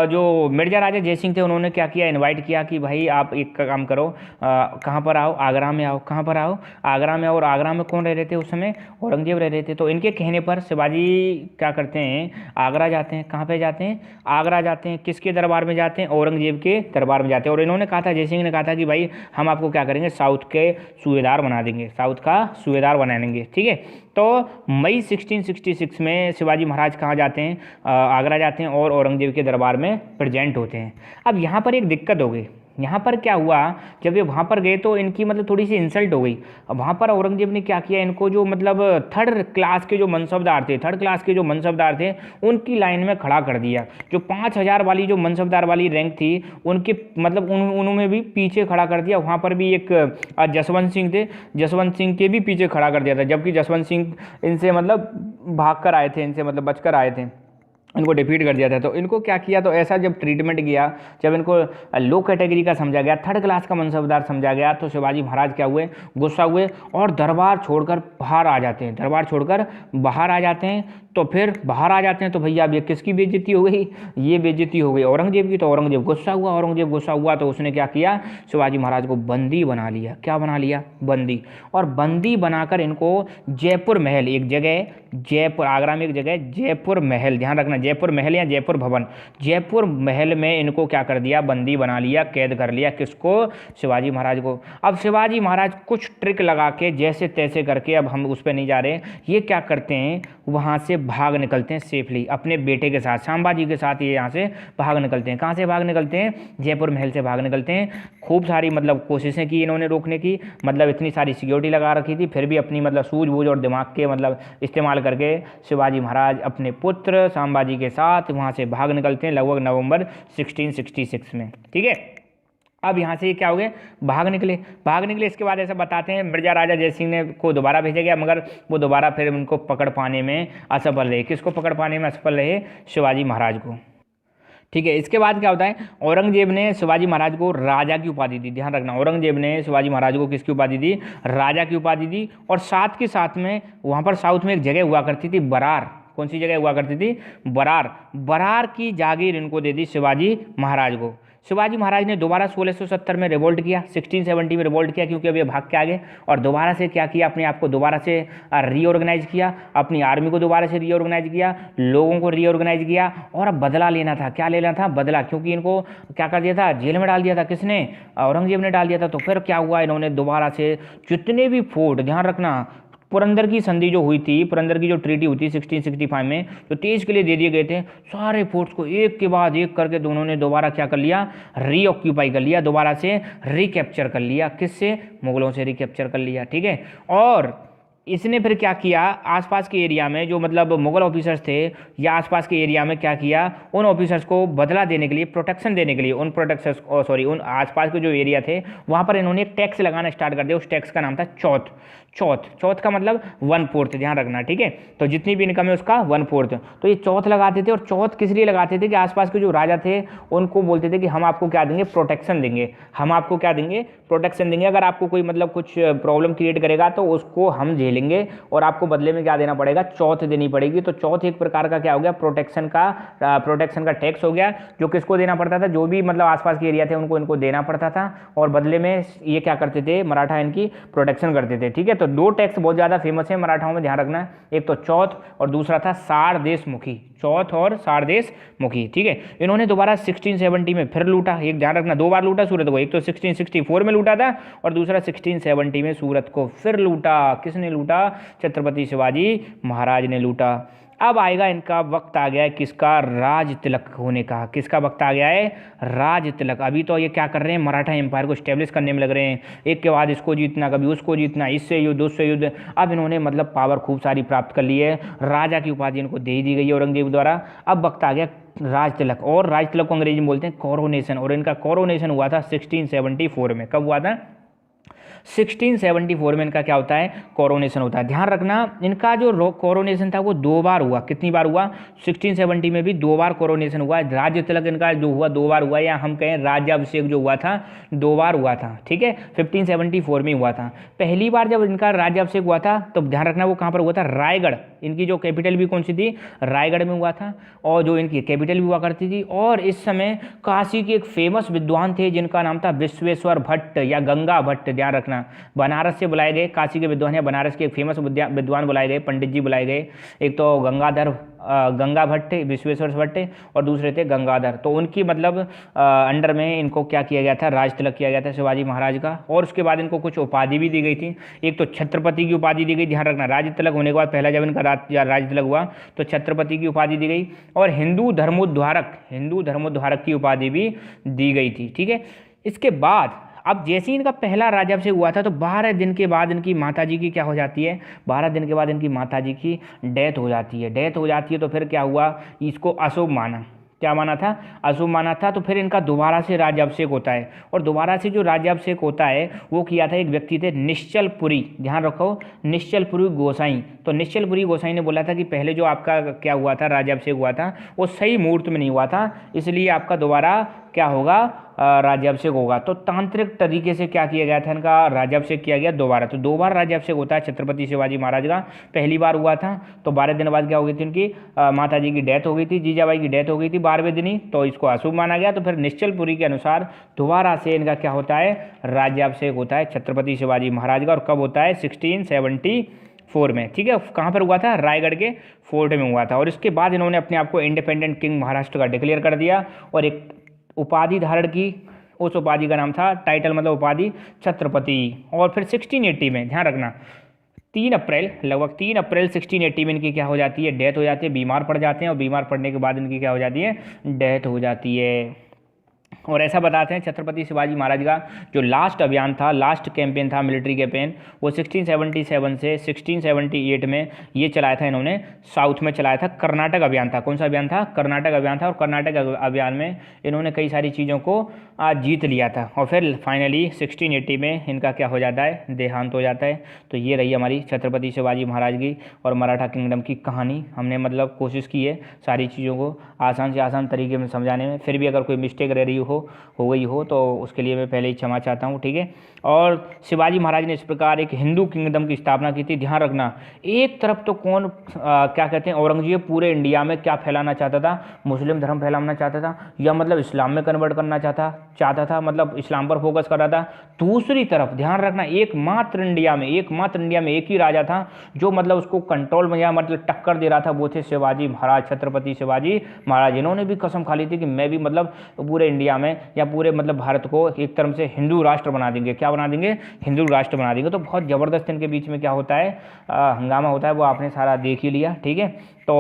जो मिर्जा राजा जय सिंह थे उन्होंने क्या किया, इनवाइट किया कि भाई आप एक काम करो, कहाँ पर आओ, आगरा में आओ। कहाँ पर आओ, आगरा में। और आगरा में कौन रह रहे थे उस समय, औरंगजेब रह रहे थे। तो इनके कहने पर शिवाजी क्या करते हैं, आगरा जाते हैं। कहाँ पे जाते हैं, आगरा जाते हैं। किसके दरबार में जाते हैं, औरंगजेब के दरबार में जाते हैं। और इन्होंने कहा था, जय सिंह ने कहा था कि भाई हम आपको क्या करेंगे, साउथ के सूबेदार बना देंगे, साउथ का सूबेदार बना देंगे, ठीक है। तो मई 1666 में शिवाजी महाराज कहाँ जाते हैं, आगरा जाते हैं और औरंगजेब के दरबार में प्रेजेंट होते हैं। अब यहाँ पर एक दिक्कत हो गई। यहाँ पर क्या हुआ, जब ये वहाँ पर गए तो इनकी मतलब थोड़ी सी इंसल्ट हो गई। अब वहाँ पर औरंगजेब ने क्या किया, इनको जो मतलब थर्ड क्लास के जो मनसबदार थे, उनकी लाइन में खड़ा कर दिया। जो 5000 वाली जो मनसबदार वाली रैंक थी उनके मतलब उन्होंने भी पीछे खड़ा कर दिया। वहाँ पर भी एक जसवंत सिंह थे, जसवंत सिंह के भी पीछे खड़ा कर दिया था, जबकि जसवंत सिंह इनसे मतलब भाग कर आए थे, इनसे मतलब बचकर आए थे, इनको डिफीट कर दिया था। तो इनको क्या किया, तो ऐसा जब ट्रीटमेंट किया, जब इनको लो कैटेगरी का समझा गया, थर्ड क्लास का मनसबदार समझा गया, तो शिवाजी महाराज क्या हुए, गुस्सा हुए और दरबार छोड़कर बाहर आ जाते हैं। तो फिर बाहर आ जाते हैं तो भैया अब ये किसकी बेइज्जती हो गई, ये बेइज्जती हो गई औरंगजेब की। तो औरंगजेब गुस्सा हुआ तो उसने क्या किया, शिवाजी महाराज को बंदी बना लिया। क्या बना लिया, बंदी। और बंदी बनाकर इनको जयपुर महल, एक जगह जयपुर, आगरा में एक जगह जयपुर महल, ध्यान रखना जयपुर महल या जयपुर भवन, जयपुर महल में इनको क्या कर दिया, बंदी बना लिया, कैद कर लिया। किसको, शिवाजी महाराज को। अब शिवाजी महाराज कुछ ट्रिक लगा के जैसे तैसे करके, अब हम उस पर नहीं जा रहे, ये क्या करते हैं, वहाँ से भाग निकलते हैं सेफली अपने बेटे के साथ, संभाजी के साथ। ये यहाँ से भाग निकलते हैं। कहाँ से भाग निकलते हैं, जयपुर महल से भाग निकलते हैं। खूब सारी मतलब कोशिशें की इन्होंने रोकने की, मतलब इतनी सारी सिक्योरिटी लगा रखी थी, फिर भी अपनी मतलब सूझबूझ और दिमाग के मतलब इस्तेमाल करके शिवाजी महाराज अपने पुत्र संभाजी के साथ वहाँ से भाग निकलते हैं लगभग नवंबर 1666 में, ठीक है। अब यहाँ से क्या हो गए, भाग निकले। इसके बाद ऐसा बताते हैं मिर्जा राजा जय सिंह ने को दोबारा भेजा गया, मगर वो दोबारा फिर उनको पकड़ पाने में असफल रहे। किसको पकड़ पाने में असफल रहे, शिवाजी महाराज को, ठीक है। इसके बाद क्या होता है, औरंगजेब ने शिवाजी महाराज को राजा की उपाधि दी। ध्यान रखना, औरंगजेब ने शिवाजी महाराज को किसकी उपाधि दी, राजा की उपाधि दी। और साथ के साथ में वहाँ पर साउथ में एक जगह हुआ करती थी बरार। कौन सी जगह हुआ करती थी, बरार की जागीर इनको दे दी शिवाजी महाराज को। शिवाजी महाराज ने दोबारा 1670 में रिवोल्ट किया, 1670 में रिवोल्ट किया क्योंकि अब ये भाग के आ गए, और दोबारा से क्या किया, अपने आप को दोबारा से रीऑर्गेनाइज किया, अपनी आर्मी को दोबारा से रीऑर्गेनाइज किया, लोगों को रीऑर्गेनाइज किया, और अब बदला लेना था। क्या लेना था? बदला, क्योंकि इनको क्या कर दिया था, जेल में डाल दिया था। किसने? औरंगजेब ने डाल दिया था। तो फिर क्या हुआ, इन्होंने दोबारा से जितने भी फोर्ट, ध्यान रखना पुरंदर की संधि जो हुई थी, पुरंदर की जो ट्रीटी हुई थी 1665 में, जो तेज के लिए दे दिए गए थे, सारे फोर्ट्स को एक के बाद एक करके दोनों ने दोबारा क्या कर लिया, रीऑक्यूपाई कर लिया, दोबारा से रिकैप्चर कर लिया। किससे? मुगलों से रिकैप्चर कर लिया। ठीक है, और इसने फिर क्या किया, आसपास के एरिया में जो मतलब मुगल ऑफिसर्स थे या आसपास के एरिया में क्या किया, उन ऑफिसर्स को बदला देने के लिए, प्रोटेक्शन देने के लिए, उन प्रोटेक्शर्स उन आसपास के जो एरिया थे वहाँ पर इन्होंने एक टैक्स लगाना स्टार्ट कर दिया। उस टैक्स का नाम था चौथ। चौथ का मतलब 1/4, ध्यान रखना। ठीक है, तो जितनी भी इनकम है उसका 1/4। तो ये चौथ लगाते थे, और चौथ किस लिए लगाते थे कि आसपास के जो राजा थे उनको बोलते थे कि हम आपको क्या देंगे, प्रोटेक्शन देंगे, हम आपको क्या देंगे, प्रोटेक्शन देंगे। अगर आपको कोई मतलब कुछ प्रॉब्लम क्रिएट करेगा तो उसको हम झेलेंगे, और आपको बदले में क्या देना पड़ेगा, चौथ देनी पड़ेगी। तो चौथ एक प्रकार का क्या हो गया, प्रोटेक्शन का टैक्स हो गया, जो किसको देना पड़ता था, जो भी मतलब आसपास के एरिया थे उनको इनको देना पड़ता था, और बदले में ये क्या करते थे, मराठा इनकी प्रोटेक्शन करते थे। ठीक है, तो दो टैक्स बहुत ज़्यादा फेमस है मराठाओं में, ध्यान रखना। एक तो चौथ और दूसरा था सारदेशमुखी। चौथ और सारदेशमुखी। ठीक है, इन्होंने दोबारा 1670 में फिर लूटा। एक ध्यान रखना, दो बार लूटा सूरत को, एक तो 1664 में लूटा था और दूसरा 1670 में सूरत को फिर लूटा। किसने लूटा? छत्रपति शिवाजी महाराज ने लूटा। अब आएगा इनका वक्त, आ गया है किसका, राज तिलक होने का। किसका वक्त आ गया है? राज तिलक। अभी तो ये क्या कर रहे हैं, मराठा एम्पायर को स्टेब्लिश करने में लग रहे हैं, एक के बाद इसको जीतना, कभी उसको जीतना, इससे युद्ध उससे युद्ध। अब इन्होंने मतलब पावर खूब सारी प्राप्त कर ली है, राजा की उपाधि इनको दे दी गई है औरंगजेब द्वारा। अब वक्त आ गया राज तिलक, और राज तिलक को अंग्रेजी में बोलते हैं कोरोनेशन, और इनका कोरोनेशन हुआ था 1674 में। कब हुआ था? 1674 में इनका क्या होता है, कोरोनेशन होता है। ध्यान रखना, इनका जो कोरोनेशन था वो 2 बार हुआ। कितनी बार हुआ? 1670 में भी 2 बार कोरोनेशन हुआ। राज्य तिलक इनका जो हुआ 2 बार हुआ, या हम कहें राज्याभिषेक जो हुआ था 2 बार हुआ था। ठीक है, 1574 में हुआ था। पहली बार जब इनका राज्याभिषेक हुआ था तो ध्यान रखना वो कहाँ पर हुआ था, रायगढ़। इनकी जो कैपिटल भी कौन सी थी, रायगढ़ में हुआ था, और जो इनकी कैपिटल भी हुआ करती थी। और इस समय काशी के एक फेमस विद्वान थे जिनका नाम था विश्वेश्वर भट्ट या गंगा भट्ट। ध्यान रखना, बनारस से बुलाए गए, काशी के विद्वान या बनारस के एक फेमस विद्वान बुलाए गए, पंडित जी बुलाए गए। एक तो गंगा भट्ट, विश्वेश्वर भट्ट, और दूसरे थे गंगाधर। तो उनकी मतलब अंडर में इनको क्या किया गया था, राज तिलक किया गया था शिवाजी महाराज का। और उसके बाद इनको कुछ उपाधि भी दी गई थी। एक तो छत्रपति की उपाधि दी गई, ध्यान रखना, राज तिलक होने के बाद पहला जब इनका राज तिलक हुआ तो छत्रपति की उपाधि दी गई, और हिंदू धर्मोद्धारक की उपाधि भी दी गई थी। ठीक है, इसके बाद अब जैसे ही इनका पहला राज्याभिषेक हुआ था तो 12 दिन के बाद इनकी माताजी की क्या हो जाती है, 12 दिन के बाद इनकी माताजी की डेथ हो जाती है। तो फिर क्या हुआ, इसको अशुभ माना। क्या माना था? अशुभ माना था। तो फिर इनका दोबारा से राज्याभिषेक होता है, और दोबारा से जो राज्याभिषेक होता है वो किया था एक व्यक्ति थे, निश्चलपुरी। ध्यान रखो, निश्चलपुरी गोसाई। तो निश्चलपुरी गोसाई ने बोला था कि पहले जो आपका क्या हुआ था, राज्याभिषेक हुआ था, वो सही मुहूर्त में नहीं हुआ था, इसलिए आपका दोबारा क्या होगा, राज्याभिषेक होगा। तो तांत्रिक तरीके से क्या किया गया था, इनका राज्याभिषेक किया गया दोबारा। तो 2 बार राज्याभिषेक होता है छत्रपति शिवाजी महाराज का। पहली बार हुआ था तो 12 दिन बाद क्या हो गई थी, उनकी माता जी की डेथ हो गई थी, जीजाबाई की डेथ हो गई थी 12वें दिन ही, तो इसको अशुभ माना गया। तो फिर निश्चलपुरी के अनुसार दोबारा से इनका क्या होता है, राज्याभिषेक होता है छत्रपति शिवाजी महाराज का। और कब होता है? 1674 में। ठीक है, कहाँ पर हुआ था? रायगढ़ के फोर्ट में हुआ था। और इसके बाद इन्होंने अपने आप को इंडिपेंडेंट किंग महाराष्ट्र का डिक्लेयर कर दिया, और एक उपाधि धारण की। उस उपाधि का नाम था, टाइटल मतलब उपाधि, छत्रपति। और फिर 1680 में, ध्यान रखना, 3 अप्रैल, लगभग 3 अप्रैल 1680 में इनकी क्या हो जाती है, डेथ हो जाती है। बीमार पड़ जाते हैं, और बीमार पड़ने के बाद इनकी क्या हो जाती है, डेथ हो जाती है। और ऐसा बताते हैं छत्रपति शिवाजी महाराज का जो लास्ट अभियान था, लास्ट कैंपेन था, मिलिट्री कैंपेन, वो 1677 से 1678 में ये चलाया था इन्होंने, साउथ में चलाया था। कर्नाटक अभियान था। कौन सा अभियान था? कर्नाटक अभियान था। और कर्नाटक अभियान में इन्होंने कई सारी चीज़ों को जीत लिया था। और फिर फाइनली 1680 में इनका क्या हो जाता है, देहांत हो जाता है। तो ये रही हमारी छत्रपति शिवाजी महाराज की और मराठा किंगडम की कहानी। हमने मतलब कोशिश की है सारी चीज़ों को आसान से आसान तरीके में समझाने में, फिर भी अगर कोई मिस्टेक रह रही हो गई हो तो उसके लिए मैं पहले ही क्षमा चाहता हूँ, ठीक है। और शिवाजी महाराज ने इस प्रकार एक हिंदू किंगडम की स्थापना की थी। ध्यान रखना, एक तरफ तो कौन क्या कहते हैं, औरंगजेब पूरे इंडिया में क्या फैलाना चाहता था, मुस्लिम धर्म फैलाना चाहता था, या मतलब इस्लाम में कन्वर्ट करना चाहता था, मतलब इस्लाम पर फोकस कर रहा था। दूसरी तरफ ध्यान रखना, एकमात्र इंडिया में एक ही राजा था जो मतलब उसको कंट्रोल में या मतलब टक्कर दे रहा था, वो थे शिवाजी महाराज, छत्रपति शिवाजी महाराज। इन्होंने भी कसम खा ली थी कि मैं भी मतलब पूरे इंडिया में या पूरे मतलब भारत को एक तरह से हिंदू राष्ट्र बना देंगे। क्या बना देंगे? हिंदू राष्ट्र बना देंगे। तो बहुत ज़बरदस्त इनके बीच में क्या होता है, हंगामा होता है, वो आपने सारा देख ही लिया, ठीक है। तो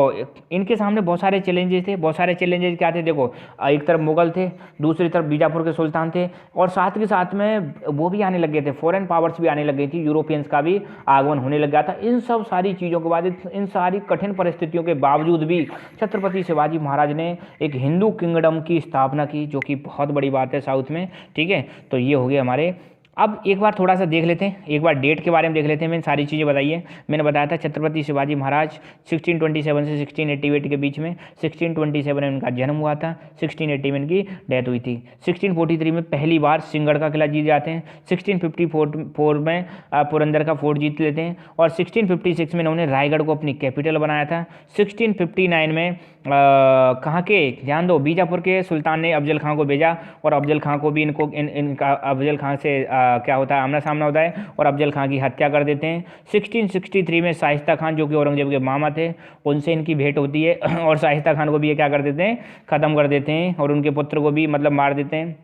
इनके सामने बहुत सारे चैलेंजेस थे। बहुत सारे चैलेंजेस क्या थे, देखो, एक तरफ मुगल थे, दूसरी तरफ बीजापुर के सुल्तान थे, और साथ के साथ में वो भी आने लग गए थे, फॉरेन पावर्स भी आने लग गई थी, यूरोपियंस का भी आगमन होने लग गया था। इन सब सारी चीज़ों के बाद, इन सारी कठिन परिस्थितियों के बावजूद भी छत्रपति शिवाजी महाराज ने एक हिंदू किंगडम की स्थापना की, जो कि बहुत बड़ी बात है साउथ में, ठीक है। तो ये हो गए हमारे। अब एक बार थोड़ा सा देख लेते हैं, एक बार डेट के बारे में देख लेते हैं। मैंने सारी चीज़ें बताई है। मैंने बताया था छत्रपति शिवाजी महाराज 1627 से 1688 के बीच में, 1627 में इनका जन्म हुआ था, 1680 में इनकी डेथ हुई थी। 1643 में पहली बार सिंहगढ़ का किला जीत जाते हैं, 1654 में पुरंदर का फोर्ट जीत लेते हैं, और 1656 में इन्होंने रायगढ़ को अपनी कैपिटल बनाया था। 1659 में कहाँ के, ध्यान दो, बीजापुर के सुल्तान ने अफजल खां को भेजा, और अफजल खां को भी इनका अफजल खां से क्या होता है, आमना सामना होता है, और अफजल खां की हत्या कर देते हैं। 1663 में शाइस्ता खान, जो कि औरंगजेब के मामा थे, उनसे इनकी भेंट होती है, और शाइस्ता खान को भी ये क्या कर देते हैं, ख़त्म कर देते हैं, और उनके पुत्र को भी मतलब मार देते हैं।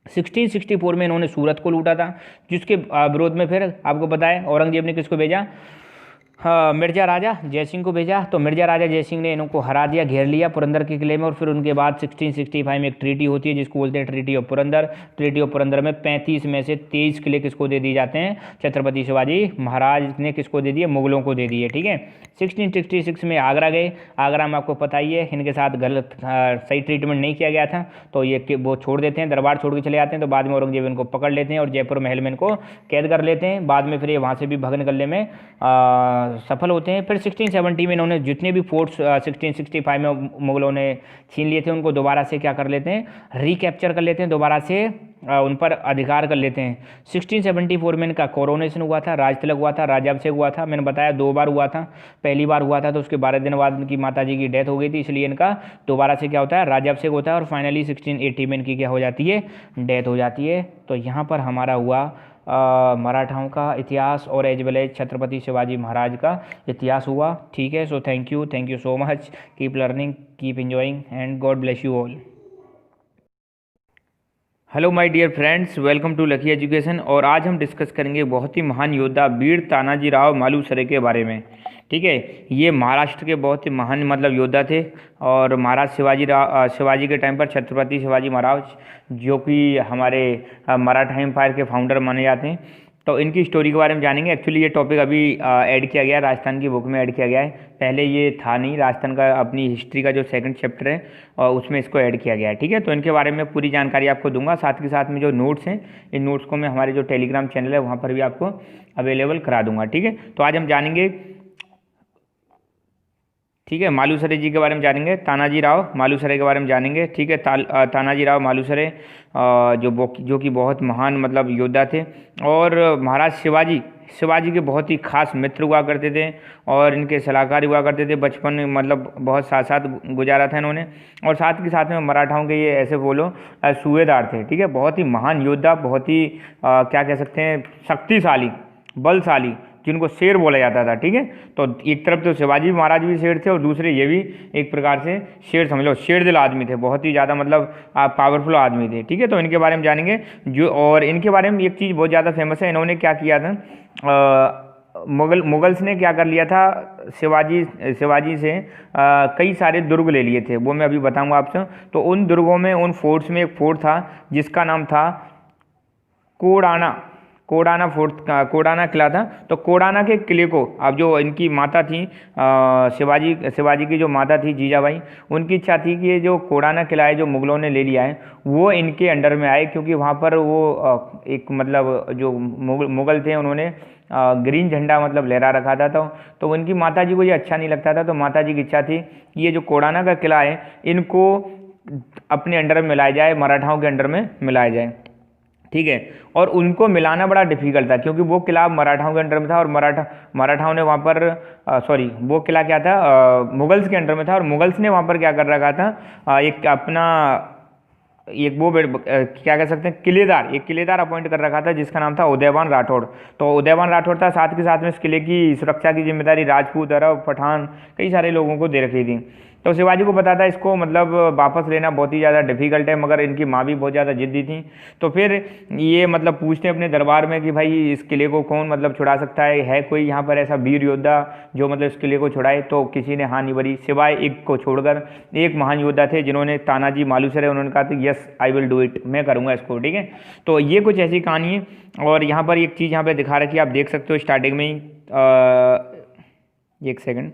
1664 में इन्होंने सूरत को लूटा था, जिसके विरोध में फिर आपको पता है औरंगजेब ने किसको भेजा, हाँ, मिर्जा राजा जयसिंह को भेजा। तो मिर्जा राजा जयसिंह ने इनको हरा दिया, घेर लिया पुरंदर के किले में, और फिर उनके बाद 1665 में एक ट्रीटी होती है जिसको बोलते हैं treaty of Purandar. Treaty of Purandar में 35 में से 23 किले किसको दे दिए जाते हैं, छत्रपति शिवाजी महाराज ने किसको दे दिए, मुगलों को दे दिए, ठीक है। 1666 में आगरा गए। आगरा में आपको पता ही है इनके साथ गलत सही ट्रीटमेंट नहीं किया गया था, तो ये वो छोड़ देते हैं, दरबार छोड़ के चले जाते हैं। तो बाद में औरंगजेब इनको पकड़ लेते हैं और जयपुर महल में इनको कैद कर लेते हैं। बाद में फिर ये वहाँ से भी भगने निकलने में सफल होते हैं। फिर 1670 में इन्होंने जितने भी फोर्ट्स 1665 में मुगलों ने छीन लिए थे, उनको दोबारा से क्या कर लेते हैं, रिकैप्चर कर लेते हैं, दोबारा से उन पर अधिकार कर लेते हैं। 1674 में इनका कोरोनेशन हुआ था, राज तिलक हुआ था, राज्याभिषेक हुआ था। मैंने बताया 2 बार हुआ था। पहली बार हुआ था तो उसके 12 दिन बाद इनकी माता जी की डेथ हो गई थी, इसलिए इनका दोबारा से क्या होता है, राज्याभिषेक होता है, और फाइनली 1680 में इनकी क्या हो जाती है, डेथ हो जाती है। तो यहाँ पर हमारा हुआ मराठाओं का इतिहास और as well as Chhatrapati Shivaji Maharaj का इतिहास हुआ, ठीक है। So thank you so much, keep learning, keep enjoying, and God bless you all. Hello my dear friends, welcome to Lucky Education. और आज हम डिस्कस करेंगे बहुत ही महान योद्धा वीर तानाजी राव मालुसरे के बारे में, ठीक है। ये महाराष्ट्र के बहुत ही महान मतलब योद्धा थे, और महाराज शिवाजी के टाइम पर छत्रपति शिवाजी महाराज, जो कि हमारे मराठा एम्पायर के फाउंडर माने जाते हैं। तो इनकी स्टोरी के बारे में जानेंगे। एक्चुअली ये टॉपिक अभी ऐड किया गया है, राजस्थान की बुक में ऐड किया गया है, पहले ये था नहीं। राजस्थान का अपनी हिस्ट्री का जो 2nd चैप्टर है और उसमें इसको ऐड किया गया है, ठीक है। तो इनके बारे में पूरी जानकारी आपको दूंगा, साथ के साथ में जो नोट्स हैं, इन नोट्स को मैं हमारे जो टेलीग्राम चैनल है वहाँ पर भी आपको अवेलेबल करा दूंगा, ठीक है। तो आज हम जानेंगे, ठीक है, मालुसरे जी के बारे में जानेंगे, तानाजी राव मालुसरे के बारे में जानेंगे, ठीक है। तानाजी राव मालुसरे जो कि बहुत महान मतलब योद्धा थे, और महाराज शिवाजी के बहुत ही खास मित्र हुआ करते थे, और इनके सलाहकार हुआ करते थे। बचपन में मतलब बहुत साथ साथ गुजारा था इन्होंने, और साथ के साथ में मराठाओं के ये ऐसे बोलो सूबेदार थे, ठीक है। बहुत ही महान योद्धा, बहुत ही क्या कह सकते हैं, शक्तिशाली, बलशाली, जिनको शेर बोला जाता था, ठीक है। तो एक तरफ तो शिवाजी महाराज भी शेर थे, और दूसरे ये भी एक प्रकार से शेर, समझ लो शेर दिल आदमी थे, बहुत ही ज़्यादा मतलब पावरफुल आदमी थे, ठीक है। तो इनके बारे में जानेंगे और इनके बारे में एक चीज़ बहुत ज़्यादा फेमस है, इन्होंने क्या किया था, मुगल्स ने क्या कर लिया था, शिवाजी से कई सारे दुर्ग ले लिए थे, वो मैं अभी बताऊँगा आपसे। तो उन दुर्गों में, उन फोर्ट्स में एक फोर्ट था जिसका नाम था कोडाना फोर्ट, कोडाना किला था। तो कोडाना के किले को, अब जो इनकी माता थी शिवाजी की जो माता थी जीजाबाई, उनकी इच्छा थी कि ये जो कोडाना किला है जो मुगलों ने ले लिया है वो इनके अंडर में आए, क्योंकि वहाँ पर वो एक मतलब जो मुगल थे उन्होंने ग्रीन झंडा मतलब लहरा रखा था। तो उनकी माता जी को ये अच्छा नहीं लगता था। तो माता जी की इच्छा थी कि ये जो कोडाना का किला है इनको अपने अंडर में मिलाया जाए, मराठाओं के अंडर में मिलाया जाए, ठीक है। और उनको मिलाना बड़ा डिफिकल्ट था क्योंकि वो किला मराठाओं के अंडर में था और मराठाओं ने वहाँ पर सॉरी वो किला क्या था, मुगल्स के अंडर में था, और मुगल्स ने वहाँ पर क्या कर रखा था, एक अपना एक वो क्या कह सकते हैं एक किलेदार अपॉइंट कर रखा था जिसका नाम था उदयवान राठौड़। तो उदयवान राठौड़ था, साथ के साथ में इस किले की सुरक्षा की जिम्मेदारी राजपूत, अरब, पठान कई सारे लोगों को दे रखी थी। तो शिवाजी को पता था इसको मतलब वापस लेना बहुत ही ज़्यादा डिफिकल्ट है, मगर इनकी माँ भी बहुत ज़्यादा जिद्दी थी। तो फिर ये मतलब पूछते अपने दरबार में कि भाई इस किले को कौन मतलब छुड़ा सकता है कोई यहाँ पर ऐसा वीर योद्धा जो मतलब इस किले को छुड़ाए। तो किसी ने हाँ नहीं भरी, सिवाय एक को छोड़कर। एक महान योद्धा थे जिन्होंने तानाजी मालुसरे, उन्होंने कहा था yes I will do it, मैं करूँगा इसको, ठीक है। तो ये कुछ ऐसी कहानी है। और यहाँ पर एक चीज़ यहाँ पर दिखा रखी है, आप देख सकते हो स्टार्टिंग में ही, एक सेकेंड,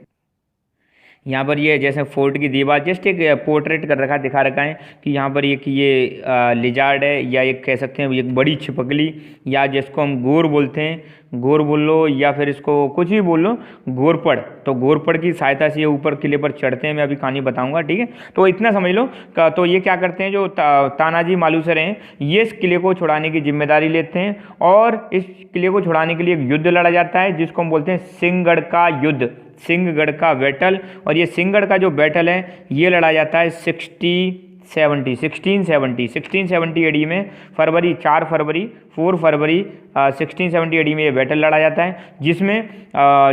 यहाँ पर ये जैसे फोर्ट की दीवार जस्ट एक पोर्ट्रेट कर रखा दिखा रखा है कि यहाँ पर एक ये लिजार्ड है, या एक कह सकते हैं एक बड़ी छिपकली, या जिसको हम गोर बोलते हैं, गोर बोल लो या फिर इसको कुछ भी बोल लो, गोरपड़। तो गोरपड़ की सहायता से ये ऊपर किले पर चढ़ते हैं, मैं अभी कहानी बताऊंगा, ठीक है। तो इतना समझ लो। तो ये क्या करते हैं, जो तानाजी मालुसरे हैं, ये इस किले को छुड़ाने की जिम्मेदारी लेते हैं, और इस किले को छुड़ाने के लिए एक युद्ध लड़ा जाता है जिसको हम बोलते हैं सिंहगढ़ का युद्ध, सिंहगढ़ का बैटल। और ये सिंहगढ़ का जो बैटल है ये लड़ा जाता है 1670 एडी में, फरवरी 4 फरवरी 4 फरवरी 1670 एडी में ये बैटल लड़ा जाता है, जिसमें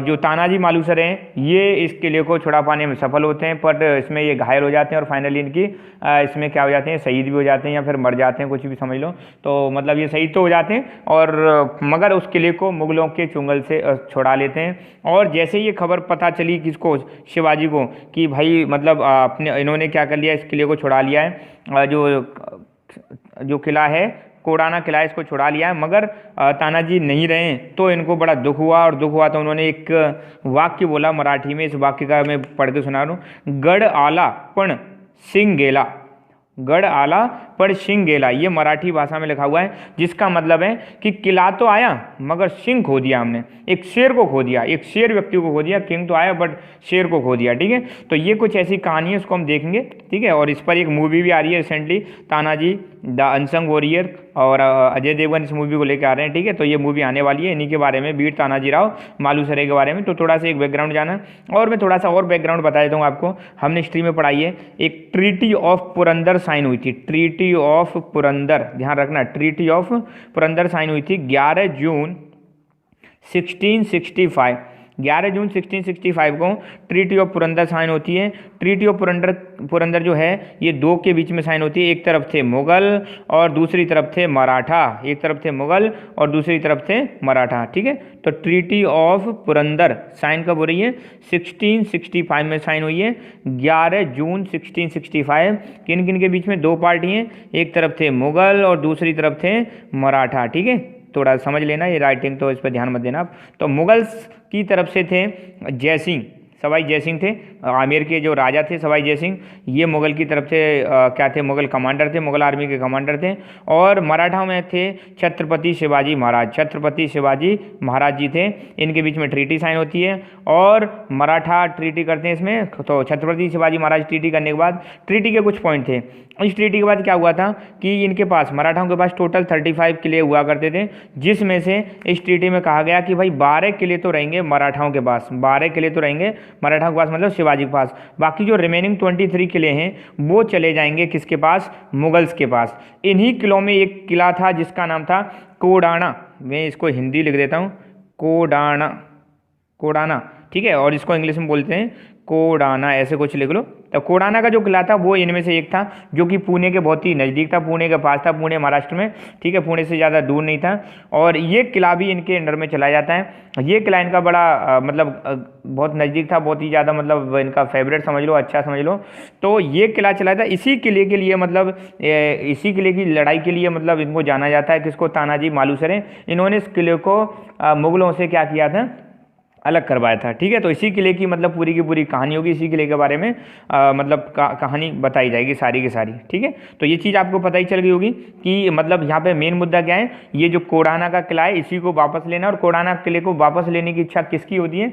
जो तानाजी मालुसरे हैं ये इस किले को छुड़ा पाने में सफल होते हैं, पर इसमें ये घायल हो जाते हैं और फाइनली इनकी इसमें क्या हो जाते हैं, शहीद भी हो जाते हैं या फिर मर जाते हैं, कुछ भी समझ लो। तो मतलब ये शहीद तो हो जाते हैं, और मगर उस किले को मुगलों के चुंगल से छुड़ा लेते हैं। और जैसे ये खबर पता चली किसको, शिवाजी को, कि भाई मतलब अपने इन्होंने क्या कर लिया, इस किले को छुड़ा लिया है, जो किला है कोडाना किला, इसको छुड़ा लिया है, मगर तानाजी नहीं रहे। तो इनको बड़ा दुख हुआ, और दुख हुआ तो उन्होंने एक वाक्य बोला मराठी में, इस वाक्य का मैं पढ़ के सुना रहा हूँ। गढ़ आला पण सिंह गेला, गढ़ आला पर सिंह गेला, ये मराठी भाषा में लिखा हुआ है, जिसका मतलब है कि किला तो आया मगर सिंह खो दिया हमने, एक शेर को खो दिया, एक शेर व्यक्ति को खो दिया, किंग तो आया बट शेर को खो दिया, ठीक है। तो ये कुछ ऐसी कहानी है, उसको हम देखेंगे, ठीक है। और इस पर एक मूवी भी आ रही है recently, Tanaji the unsung warrior, और अजय देवगन इस मूवी को लेकर आ रहे हैं, ठीक है। तो ये मूवी आने वाली है इन्हीं के बारे में, वीर तानाजी राव मालुसरे के बारे में। तो थोड़ा सा एक बैकग्राउंड जाना, और मैं थोड़ा सा और बैकग्राउंड बता देता हूँ आपको। हमने हिस्ट्री में पढ़ाई है, एक ट्रीटी ऑफ पुरंदर साइन हुई थी, ट्रीटी ऑफ पुरंदर, ध्यान रखना, ट्रीटी ऑफ पुरंदर साइन हुई थी 11 जून 1665, 11 जून 1665 को ट्रीटी ऑफ पुरंदर साइन होती है। ट्रीटी ऑफ पुरंदर जो है ये दो के बीच में साइन होती है, एक तरफ थे मुगल और दूसरी तरफ थे मराठा, एक तरफ थे मुगल और दूसरी तरफ थे मराठा, ठीक है। तो ट्रीटी ऑफ पुरंदर साइन कब हो रही है, 1665 में साइन हुई है, 11 जून 1665। किन किन के बीच में, दो पार्टी हैं, एक तरफ थे मुगल और दूसरी तरफ थे मराठा, ठीक है। थोड़ा समझ लेना, ये राइटिंग तो इस पर ध्यान मत देना आप। तो मुगल्स की तरफ से थे जयसिंह, सवाई जयसिंह थे, आमेर के जो राजा थे सवाई जयसिंह, ये मुगल की तरफ से क्या थे, मुगल कमांडर थे, मुगल आर्मी के कमांडर थे। और मराठाओं में थे छत्रपति शिवाजी महाराज, छत्रपति शिवाजी महाराज जी थे, इनके बीच में ट्रीटी साइन होती है और मराठा ट्रीटी करते हैं इसमें। तो छत्रपति शिवाजी महाराज ट्रीटी करने के बाद, ट्रीटी के कुछ पॉइंट थे, इस ट्रीटी के बाद क्या हुआ था कि इनके पास, मराठाओं के पास टोटल 35 किले हुआ करते थे, जिसमें से इस ट्रीटी में कहा गया कि भाई 12 किले तो रहेंगे मराठाओं के पास, 12 किले तो रहेंगे मराठाओं के पास, मतलब शिवाजी के पास। बाकी जो रिमेनिंग 23 किले हैं वो चले जाएंगे किसके पास, मुगल्स के पास। इन्हीं किलों में एक किला था जिसका नाम था कोडाना, मैं इसको हिंदी लिख देता हूँ, कोडाना, कोडाना, ठीक है। और इसको इंग्लिश में बोलते हैं कोडाना, ऐसे कुछ लिख लो। तो कोडाना का जो किला था वो इनमें से एक था, जो कि पुणे के बहुत ही नज़दीक था, पुणे के पास था, पुणे महाराष्ट्र में, ठीक है, पुणे से ज़्यादा दूर नहीं था। और ये किला भी इनके अंडर में चला जाता है। ये किला इनका बड़ा मतलब बहुत नज़दीक था, बहुत ही ज़्यादा मतलब इनका फेवरेट समझ लो, अच्छा समझ लो। तो ये किला चला था, इसी किले के लिए मतलब इसी किले की लड़ाई के लिए मतलब इनको जाना जाता है, किसको, तानाजी मालुसरे। इन्होंने इस किले को मुगलों से क्या किया था, अलग करवाया था। ठीक है, तो इसी किले की मतलब पूरी की पूरी कहानी होगी, इसी किले के बारे में मतलब कहानी बताई जाएगी सारी की सारी। ठीक है, तो ये चीज़ आपको पता ही चल गई होगी कि मतलब यहाँ पे मेन मुद्दा क्या है, ये जो कोडाना का किला है इसी को वापस लेना। और कोडाना किले को वापस लेने की इच्छा किसकी होती है,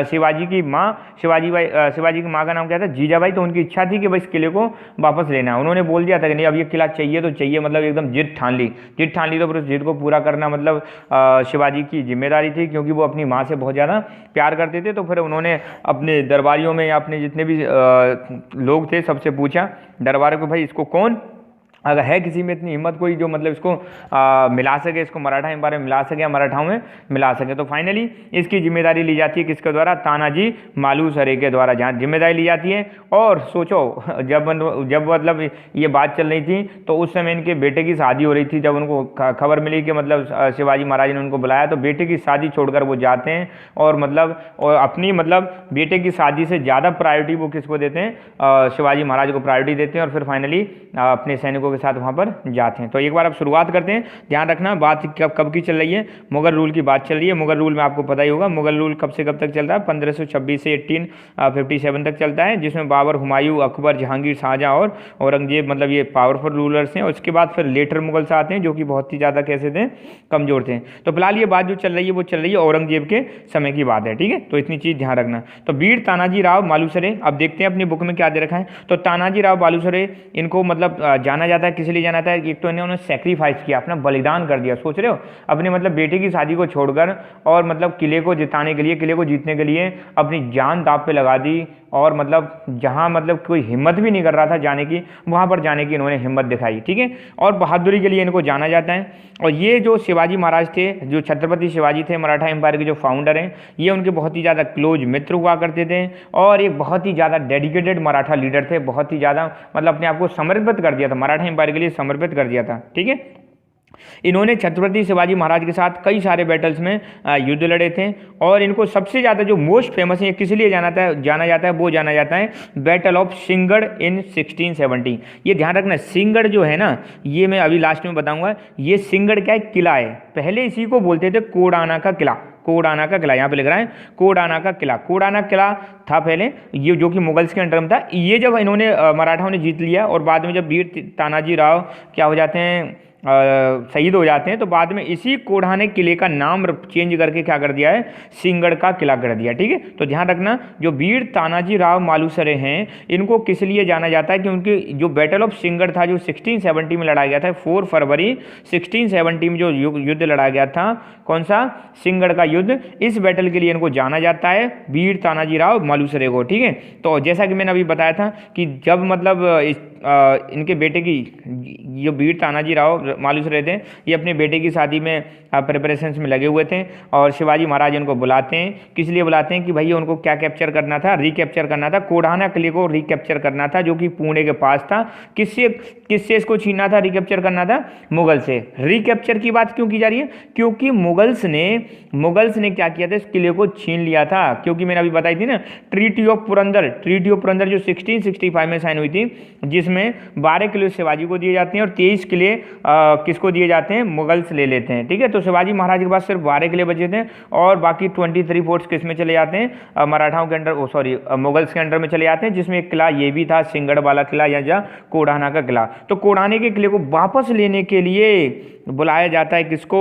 शिवाजी की माँ, शिवाजी की माँ का नाम क्या था, जीजाबाई। तो उनकी इच्छा थी कि भाई इस किले को वापस लेना। उन्होंने बोल दिया था कि नहीं अब ये किला चाहिए तो चाहिए, मतलब एकदम जिद ठान ली। तो फिर उस जिद को पूरा करना मतलब शिवाजी की जिम्मेदारी थी, क्योंकि वो अपनी माँ से बहुत ज़्यादा प्यार करते थे। तो फिर उन्होंने अपने दरबारियों में या अपने जितने भी लोग थे सबसे पूछा दरबार को, भाई इसको कौन अगर है किसी में इतनी हिम्मत कोई जो मतलब इसको मिला सके, इसको मराठा एम्पायर में मिला सके या मराठाओं में मिला सके। तो फाइनली इसकी जिम्मेदारी ली जाती है किसके द्वारा, तानाजी मालुसरे के द्वारा जहाँ जिम्मेदारी ली जाती है। और सोचो जब मतलब ये बात चल रही थी तो उस समय इनके बेटे की शादी हो रही थी। जब उनको खबर मिली कि मतलब शिवाजी महाराज ने उनको बुलाया तो बेटे की शादी छोड़कर वो जाते हैं और मतलब अपनी मतलब बेटे की शादी से ज़्यादा प्रायोरिटी वो किसको देते हैं, शिवाजी महाराज को प्रायोरिटी देते हैं। और फिर फाइनली अपने सैनिकों के साथ वहाँ पर जाते हैं। तो एक बार अब शुरुआत करते हैं, ध्यान रखना बात कब की चल रही है, मुगल रूल की बात चल रही है। मुगल रूल में आपको पता ही होगा मुगल रूल कब से कब तक चलता है, 1526 से 1857 तक चलता है, जिसमें बाबर, हुमायूं, अकबर, जहांगीर, शाहजहां और औरंगजेब मतलब ये पावरफुल रूलर्स हैं। उसके बाद फिर लेटर मुगल्स आते हैं जो कि बहुत ही ज़्यादा कैसे थे, कमजोर थे। तो फिलहाल ये बात जो चल रही है वो चल रही है औरंगजेब के समय की बात है। ठीक है, तो इतनी चीज़ ध्यान रखना। तो वीर तानाजी राव मालुसरे, अब देखते हैं अपनी बुक में क्या दे रखा है। तो तानाजी राव मालुसरे इनको मतलब जाना जाता है, किस लिए जाना था, एक तो इन्होंने सेक्रीफाइस किया, अपना बलिदान कर दिया। सोच रहे हो, अपने मतलब बेटे की शादी को छोड़कर और मतलब किले को जिताने के लिए, किले को जीतने के लिए अपनी जान दांव पे लगा दी। और मतलब जहां मतलब कोई हिम्मत भी नहीं कर रहा था जाने की, वहां पर जाने की इन्होंने हिम्मत दिखाई। ठीक है, और बहादुरी के लिए इनको जाना जाता है। और ये जो शिवाजी महाराज थे, जो छत्रपति शिवाजी थे, मराठा एम्पायर के जो फाउंडर हैं, ये उनके बहुत ही ज़्यादा क्लोज मित्र हुआ करते थे और एक बहुत ही ज़्यादा डेडिकेटेड मराठा लीडर थे। बहुत ही ज़्यादा मतलब अपने आप को समर्पित कर दिया था, मराठा एम्पायर के लिए समर्पित कर दिया था। ठीक है, इन्होंने छत्रपति शिवाजी महाराज के साथ कई सारे बैटल्स में युद्ध लड़े थे। और इनको सबसे ज़्यादा जो मोस्ट फेमस है, किस लिए जाना जाता है, वो जाना जाता है बैटल ऑफ सिंगड़ इन 1670। ये ध्यान रखना, सिंगड़ जो है ना, ये मैं अभी लास्ट में बताऊंगा। ये सिंगड़ क्या है, किला है। पहले इसी को बोलते थे कोडाना का किला। कोडाना का किला यहाँ पे लिख रहा है, कोडाना का किला। कोडाना किला था पहले, ये जो कि मुगल्स के अंडर में था। ये जब इन्होंने मराठाओं ने जीत लिया और बाद में जब वीर तानाजी राव क्या हो जाते हैं, शहीद हो जाते हैं, तो बाद में इसी कोडाने किले का नाम चेंज करके क्या कर दिया है, सिंगड़ का किला कर दिया। ठीक है, तो ध्यान रखना, जो वीर तानाजी राव मालुसरे हैं इनको किस लिए जाना जाता है, क्योंकि जो बैटल ऑफ सिंगड़ था जो 1670 में लड़ा गया था, 4 फरवरी 1670 में जो युद्ध लड़ा गया था, कौन सा, सिंगड़ का युद्ध, इस बैटल के लिए इनको जाना जाता है वीर तानाजी राव मालुसरे को। ठीक है, तो जैसा कि मैंने अभी बताया था कि जब मतलब इनके बेटे की, जो वीर तानाजी राव मालुसरे थे, ये अपने बेटे की शादी में प्रिपरेशंस में लगे हुए थे। और शिवाजी महाराज इनको बुलाते हैं, किस लिए बुलाते हैं कि भैया उनको क्या कैप्चर करना था, रिकैप्चर करना था, कोडाना किले को रिकैप्चर करना था जो कि पुणे के पास था। किससे इसको छीनना था, रिकैप्चर करना था, मुगल से। रिकैप्चर की बात क्यों की जा रही है, क्योंकि मुगल्स ने क्या किया था, इस किले को छीन लिया था। क्योंकि मैंने अभी बताई थी ना, ट्रीटी ऑफ पुरंदर जो 1665 में साइन हुई थी, जिसमें 12 किले शिवाजी को दिए जाते हैं और 23 किले किसको दिए जाते हैं, मुगल्स ले लेते हैं। ठीक है, तो शिवाजी महाराज के पास सिर्फ 12 किले बचे थे और बाकी 23 फोर्ट्स किस में चले जाते हैं, मराठाओं के अंडर, मुगल्स के अंडर में चले जाते हैं, जिसमें एक किला ये भी था, सिंगड़ वाला किला या कोडाना का किला। तो कोडाने के किले को वापस लेने के लिए बुलाया जाता है, किसको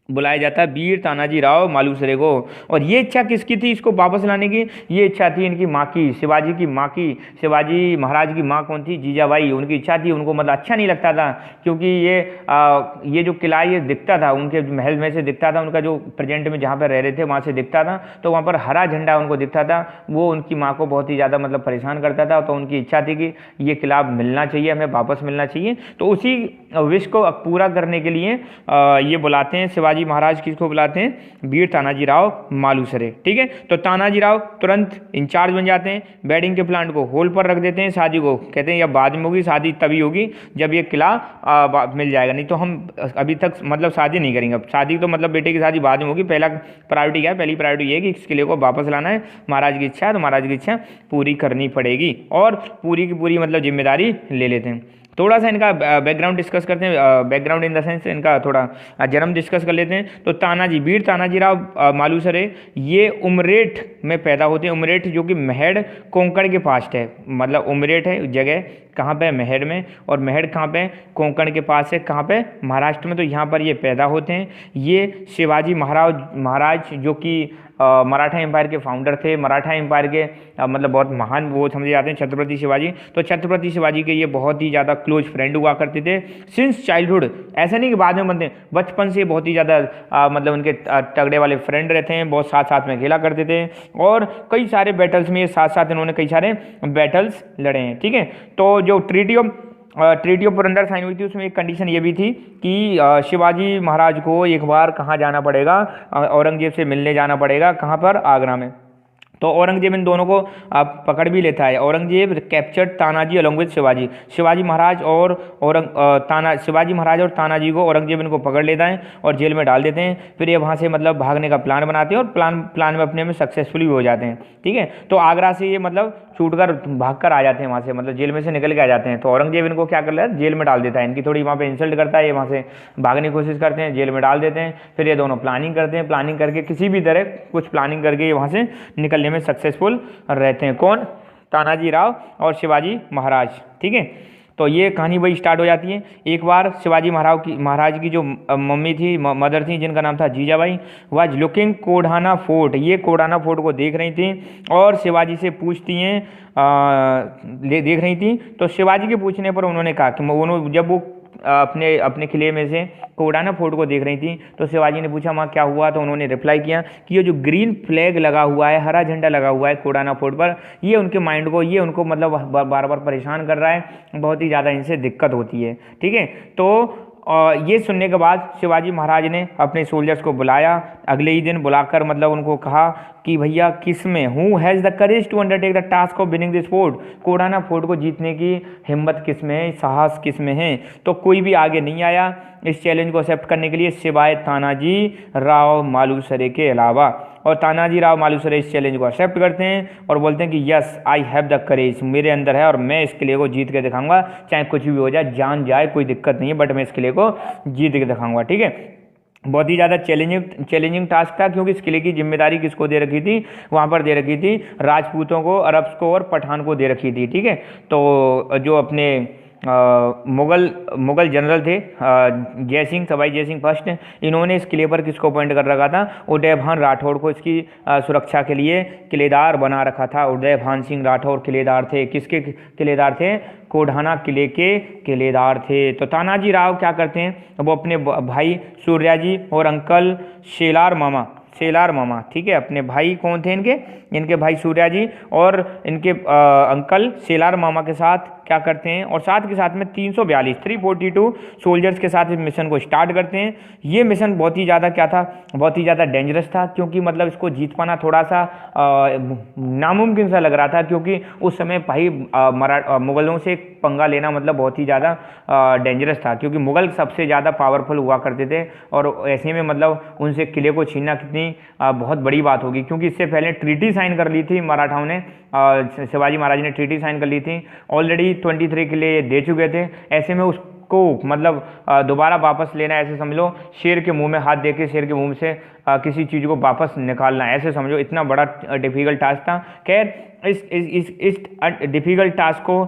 बुलाया जाता है, वीर तानाजी राव मालुसरे को। और ये इच्छा किसकी थी, इसको वापस लाने की, ये इच्छा थी इनकी माँ की, शिवाजी की माँ की। शिवाजी महाराज की माँ कौन थी, जीजाबाई। उनकी इच्छा थी, उनको मतलब अच्छा नहीं लगता था क्योंकि ये जो किला ये दिखता था, उनके महल में से दिखता था, उनका जो प्रेजेंट में जहाँ पर रह रहे थे वहाँ से दिखता था, तो वहाँ पर हरा झंडा उनको दिखता था। वो उनकी माँ को बहुत ही ज़्यादा मतलब परेशान करता था। तो उनकी इच्छा थी कि ये किला मिलना चाहिए, हमें वापस मिलना चाहिए। तो उसी विश को पूरा करने के लिए ये बुलाते हैं शिवाजी महाराज, किसको बुलाते हैं, वीर तानाजी राव मालुसरे। ठीक है, तो तानाजी राव तुरंत इंचार्ज बन जाते हैं, वेडिंग के प्लान को होल्ड पर रख देते हैं, शादी को कहते हैं या बाद में होगी, शादी तभी होगी जब ये किला मिल जाएगा, नहीं तो हम अभी तक मतलब शादी नहीं करेंगे। अब शादी तो मतलब बेटे की शादी बाद में होगी, पहला प्रायोरिटी क्या है, पहली प्रायोरिटी ये है कि इस किले को वापस लाना है। महाराज की इच्छा है तो महाराज की इच्छा पूरी करनी पड़ेगी और पूरी की पूरी मतलब जिम्मेदारी ले लेते हैं। थोड़ा सा इनका बैकग्राउंड डिस्कस करते हैं, बैकग्राउंड इन द सेंस इनका थोड़ा जन्म डिस्कस कर लेते हैं। तो तानाजी, वीर तानाजीराव मालुसरे ये उमरेठ में पैदा होते हैं। उमरेठ जो कि मेहड़ कोंकण के पास है, मतलब उमरेठ है जगह कहाँ पे, मेहड़ में, और मेहड़ कहाँ पे, कोंकण के पास है, कहाँ पे, महाराष्ट्र में। तो यहाँ पर ये पैदा होते हैं। ये शिवाजी महाराज जो कि मराठा एम्पायर के फाउंडर थे, मराठा एम्पायर के मतलब बहुत महान वो समझे जाते हैं छत्रपति शिवाजी। तो छत्रपति शिवाजी के ये बहुत ही ज़्यादा क्लोज फ्रेंड हुआ करते थे सिंस चाइल्डहुड। ऐसा नहीं कि बाद में बनते, बचपन से बहुत ही ज़्यादा मतलब उनके तगड़े वाले फ्रेंड रहते हैं, बहुत साथ साथ में खेला करते थे, और कई सारे बैटल्स में साथ साथ इन्होंने कई सारे बैटल्स लड़े हैं। ठीक है, तो जो ट्रीटी ऑफ पुरंदर साइन हुई थी उसमें एक कंडीशन ये भी थी कि शिवाजी महाराज को एक बार कहाँ जाना पड़ेगा, औरंगजेब से मिलने जाना पड़ेगा, कहाँ पर, आगरा में। तो औरंगजेब इन दोनों को पकड़ भी लेता है। Aurangzeb captured Tanaji along with Shivaji. Shivaji Maharaj और तानाजी को औरंगजेब इनको पकड़ लेता है और जेल में डाल देते हैं। फिर ये वहाँ से मतलब भागने का प्लान बनाते हैं और प्लान में अपने में सक्सेसफुली भी हो जाते हैं। ठीक है, तो आगरा से ये मतलब छूट कर भाग कर आ जाते हैं वहाँ से, मतलब जेल में से निकल के आ जाते हैं। तो औरंगजेब इनको क्या कर लेता है, जेल में डाल देता है। इनकी थोड़ी वहाँ पे इंसल्ट करता है, ये वहाँ से भागने की कोशिश करते हैं, जेल में डाल देते हैं। फिर ये दोनों प्लानिंग करते हैं, प्लानिंग करके किसी भी तरह कुछ प्लानिंग करके ये वहाँ से निकलने में सक्सेसफुल रहते हैं। कौन, तानाजी राव और शिवाजी महाराज। ठीक है, तो ये कहानी वही स्टार्ट हो जाती है। एक बार शिवाजी महाराज की जो मम्मी थी, मदर थी, जिनका नाम था जीजाबाई, वाज लुकिंग कोढ़ाना फोर्ट। ये कोढ़ाना फोर्ट को देख रही थी और शिवाजी से पूछती हैं, देख रही थी। तो शिवाजी के पूछने पर उन्होंने कहा कि जब वो अपने किले में से कोढ़ाना फोर्ट को देख रही थी तो शिवाजी ने पूछा माँ क्या हुआ। तो उन्होंने रिप्लाई किया कि ये जो ग्रीन फ्लैग लगा हुआ है, हरा झंडा लगा हुआ है कोढ़ाना फोर्ट पर, ये उनके माइंड को, ये उनको मतलब बार बार परेशान कर रहा है, बहुत ही ज़्यादा इनसे दिक्कत होती है। ठीक है, तो ये सुनने के बाद शिवाजी महाराज ने अपने सोल्जर्स को बुलाया। अगले ही दिन बुलाकर मतलब उनको कहा कि भैया किस में, who has the courage to undertake the task of winning this fort, Kondhana fort को जीतने की हिम्मत किस में है, साहस किस में है। तो कोई भी आगे नहीं आया इस चैलेंज को एक्सेप्ट करने के लिए, सिवाय तानाजी राव मालुसरे के अलावा। और तानाजी राव मालुसरे इस चैलेंज को एक्सेप्ट करते हैं और बोलते हैं कि yes I have the courage, मेरे अंदर है और मैं इस किले को जीत के दिखाऊंगा, चाहे कुछ भी हो जाए, जान जाए, कोई दिक्कत नहीं है, बट मैं इस किले को जीत के दिखाऊंगा। ठीक है, बहुत ही ज़्यादा चैलेंजिंग टास्क था, क्योंकि इस किले की जिम्मेदारी किसको दे रखी थी, वहाँ पर दे रखी थी राजपूतों को, अरब्स को और पठान को दे रखी थी। ठीक है, तो जो अपने मुगल जनरल थे सवाई जय सिंह फर्स्ट, इन्होंने इस किले पर किसको अपॉइंट कर रखा था, उदयभान राठौड़ को इसकी सुरक्षा के लिए किलेदार बना रखा था। उदयभान सिंह राठौड़ किलेदार थे। किसके किलेदार थे, कोढ़ाना किले के किलेदार थे। तो तानाजी राव क्या करते हैं, वो अपने भाई सूर्याजी और अंकल शेलार मामा, ठीक है, अपने भाई कौन थे इनके भाई सूर्याजी और इनके अंकल शेलार मामा के साथ क्या करते हैं, और साथ के साथ में 342 सोल्जर्स के साथ इस मिशन को स्टार्ट करते हैं। ये मिशन बहुत ही ज़्यादा क्या था, बहुत ही ज़्यादा डेंजरस था, क्योंकि मतलब इसको जीत पाना थोड़ा सा नामुमकिन सा लग रहा था, क्योंकि उस समय भाई मुगलों से पंगा लेना मतलब बहुत ही ज़्यादा डेंजरस था, क्योंकि मुगल सबसे ज़्यादा पावरफुल हुआ करते थे, और ऐसे में मतलब उनसे किले को छीनना कितनी बहुत बड़ी बात होगी, क्योंकि इससे पहले ट्रीटी साइन कर ली थी मराठाओं ने, शिवाजी महाराज ने ट्रीटी साइन कर ली थी, ऑलरेडी 23 किले दे चुके थे। ऐसे में उसको मतलब दोबारा वापस लेना, ऐसे समझ लो शेर के मुंह में हाथ देके शेर के मुंह से किसी चीज़ को वापस निकालना, ऐसे समझो, इतना बड़ा डिफिकल्ट टास्क था। खैर इस डिफिकल्ट टास्क को